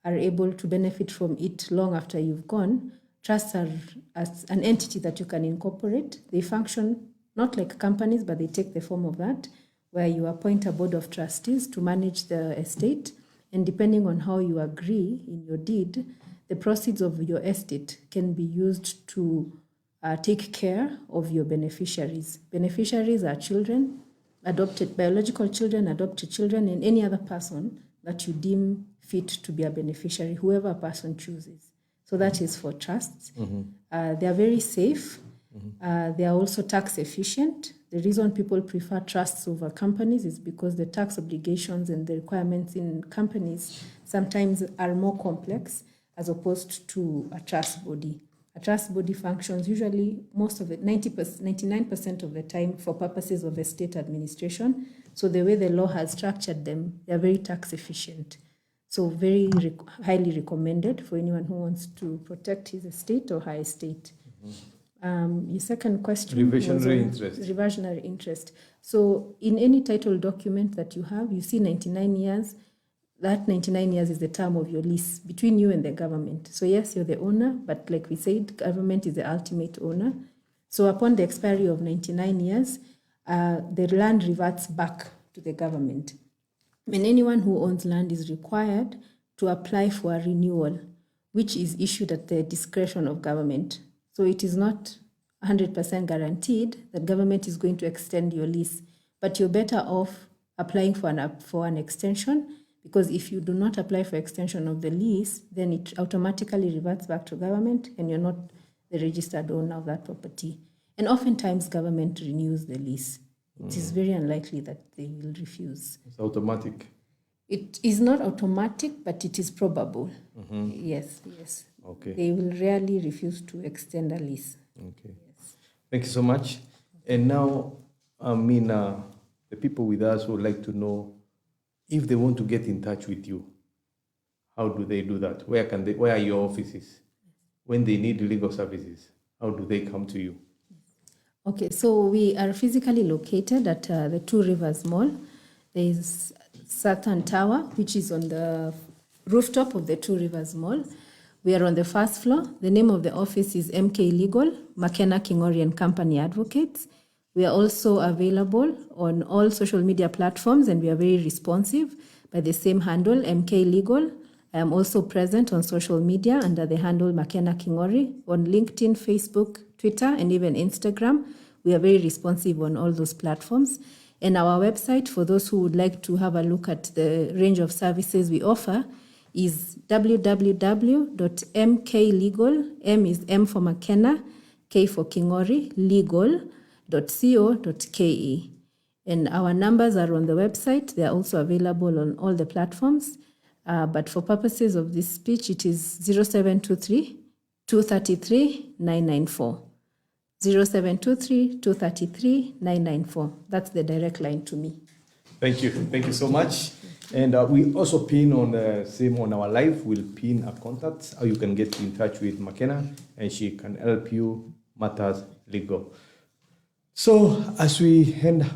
are able to benefit from it long after you've gone, trusts are as an entity that you can incorporate. They function not like companies, but they take the form of that, where you appoint a board of trustees to manage the estate. And depending on how you agree in your deed, the proceeds of your estate can be used to take care of your beneficiaries. Beneficiaries are children, biological children, adopted children, and any other person that you deem fit to be a beneficiary, whoever a person chooses. So that is for trusts. They are very safe. They are also tax efficient. The reason people prefer trusts over companies is because the tax obligations and the requirements in companies sometimes are more complex as opposed to a trust body. A trust body functions usually most of it, 99% of the time for purposes of estate administration. So the way the law has structured them, they are very tax efficient. So very highly recommended for anyone who wants to protect his estate or her estate. Your second question Reversionary interest. Reversionary interest. So in any title document that you have, you see 99 years. That 99 years is the term of your lease between you and the government. So yes, you're the owner, but like we said, government is the ultimate owner. So upon the expiry of 99 years, the land reverts back to the government. And anyone who owns land is required to apply for a renewal, which is issued at the discretion of government. So it is not 100% guaranteed that government is going to extend your lease, but you're better off applying for an extension, because if you do not apply for extension of the lease, then it automatically reverts back to government and you're not the registered owner of that property. And oftentimes government renews the lease. It is very unlikely that they will refuse. It's automatic. It is not automatic, but it is probable. Yes. Okay. They will rarely refuse to extend a lease. Okay. Yes. Thank you so much. And now, the people with us would like to know if they want to get in touch with you, how do they do that? Where are your offices? When they need legal services, how do they come to you? Okay, so we are physically located at the Two Rivers Mall. There is Saturn Tower, which is on the rooftop of the Two Rivers Mall. We are on the first floor. The name of the office is MK Legal, Makena, Kingori and Company Advocates. We are also available on all social media platforms, and we are very responsive by the same handle, MK Legal. I am also present on social media under the handle Makena Kingori on LinkedIn, Facebook, Twitter, and even Instagram. We are very responsive on all those platforms. And our website, for those who would like to have a look at the range of services we offer, is www.mklegal, M is M for Makena, K for Kingori, legal.co.ke. And our numbers are on the website. They are also available on all the platforms. But for purposes of this speech, it is 0723 233 994. 0723 233 994. That's the direct line to me. Thank you. Thank you so much. And we also pin on the same on our live, we'll pin a contact how you can get in touch with Makena and she can help you matters legal. So as we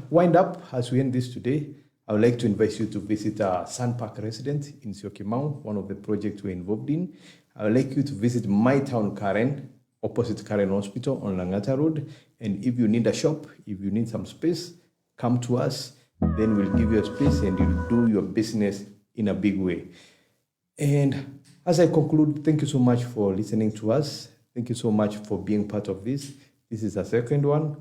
wind up, as we end this today, I would like to invite you to visit our Sun Park residence in Syokimau, one of the projects we're involved in. I would like you to visit my town, Karen, opposite Karen Hospital on Langata Road. And if you need a shop, if you need some space, come to us. Then we'll give you a space and you'll do your business in a big way. And as I conclude, thank you so much for listening to us. Thank you so much for being part of this. This is a second one.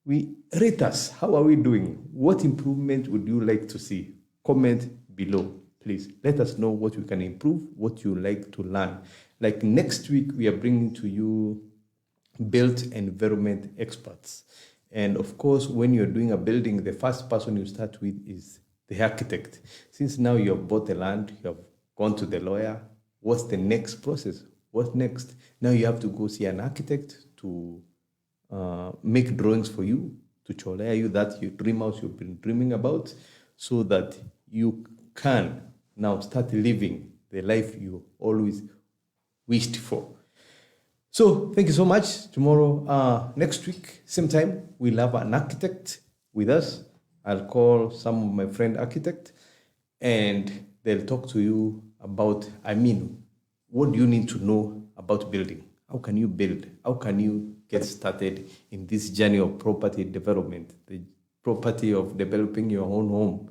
We rate us. How are we doing? What improvement would you like to see? Comment below, please. Let us know what we can improve, what you like to learn. Like next week, we are bringing to you built environment experts. And of course, when you're doing a building, the first person you start with is the architect. Since now you have bought the land, you have gone to the lawyer, what's the next process? What next? Now you have to go see an architect to make drawings for you, to cholea you that your dream house you've been dreaming about, so that you can now start living the life you always wished for. So thank you so much. Tomorrow, next week, same time, we'll have an architect with us. I'll call some of my friend architect and they'll talk to you about, what do you need to know about building? How can you build? How can you get started in this journey of property development, the property of developing your own home?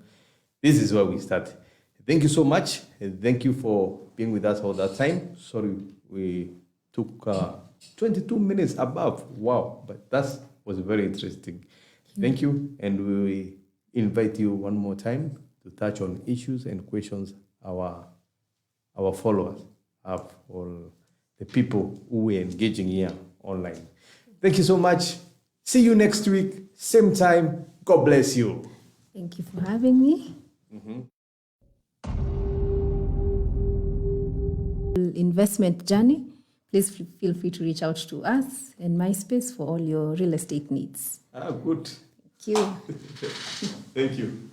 This is where we start. Thank you so much. And thank you for being with us all that time. Sorry, we took 22 minutes above. Wow, but that was very interesting. Thank you. And we invite you one more time to touch on issues and questions our followers have, or the people who are engaging here online. Thank you so much. See you next week, same time. God bless you. Thank you for having me. Investment journey. Please feel free to reach out to us and Mindspace for all your real estate needs. Good. Thank you. Thank you.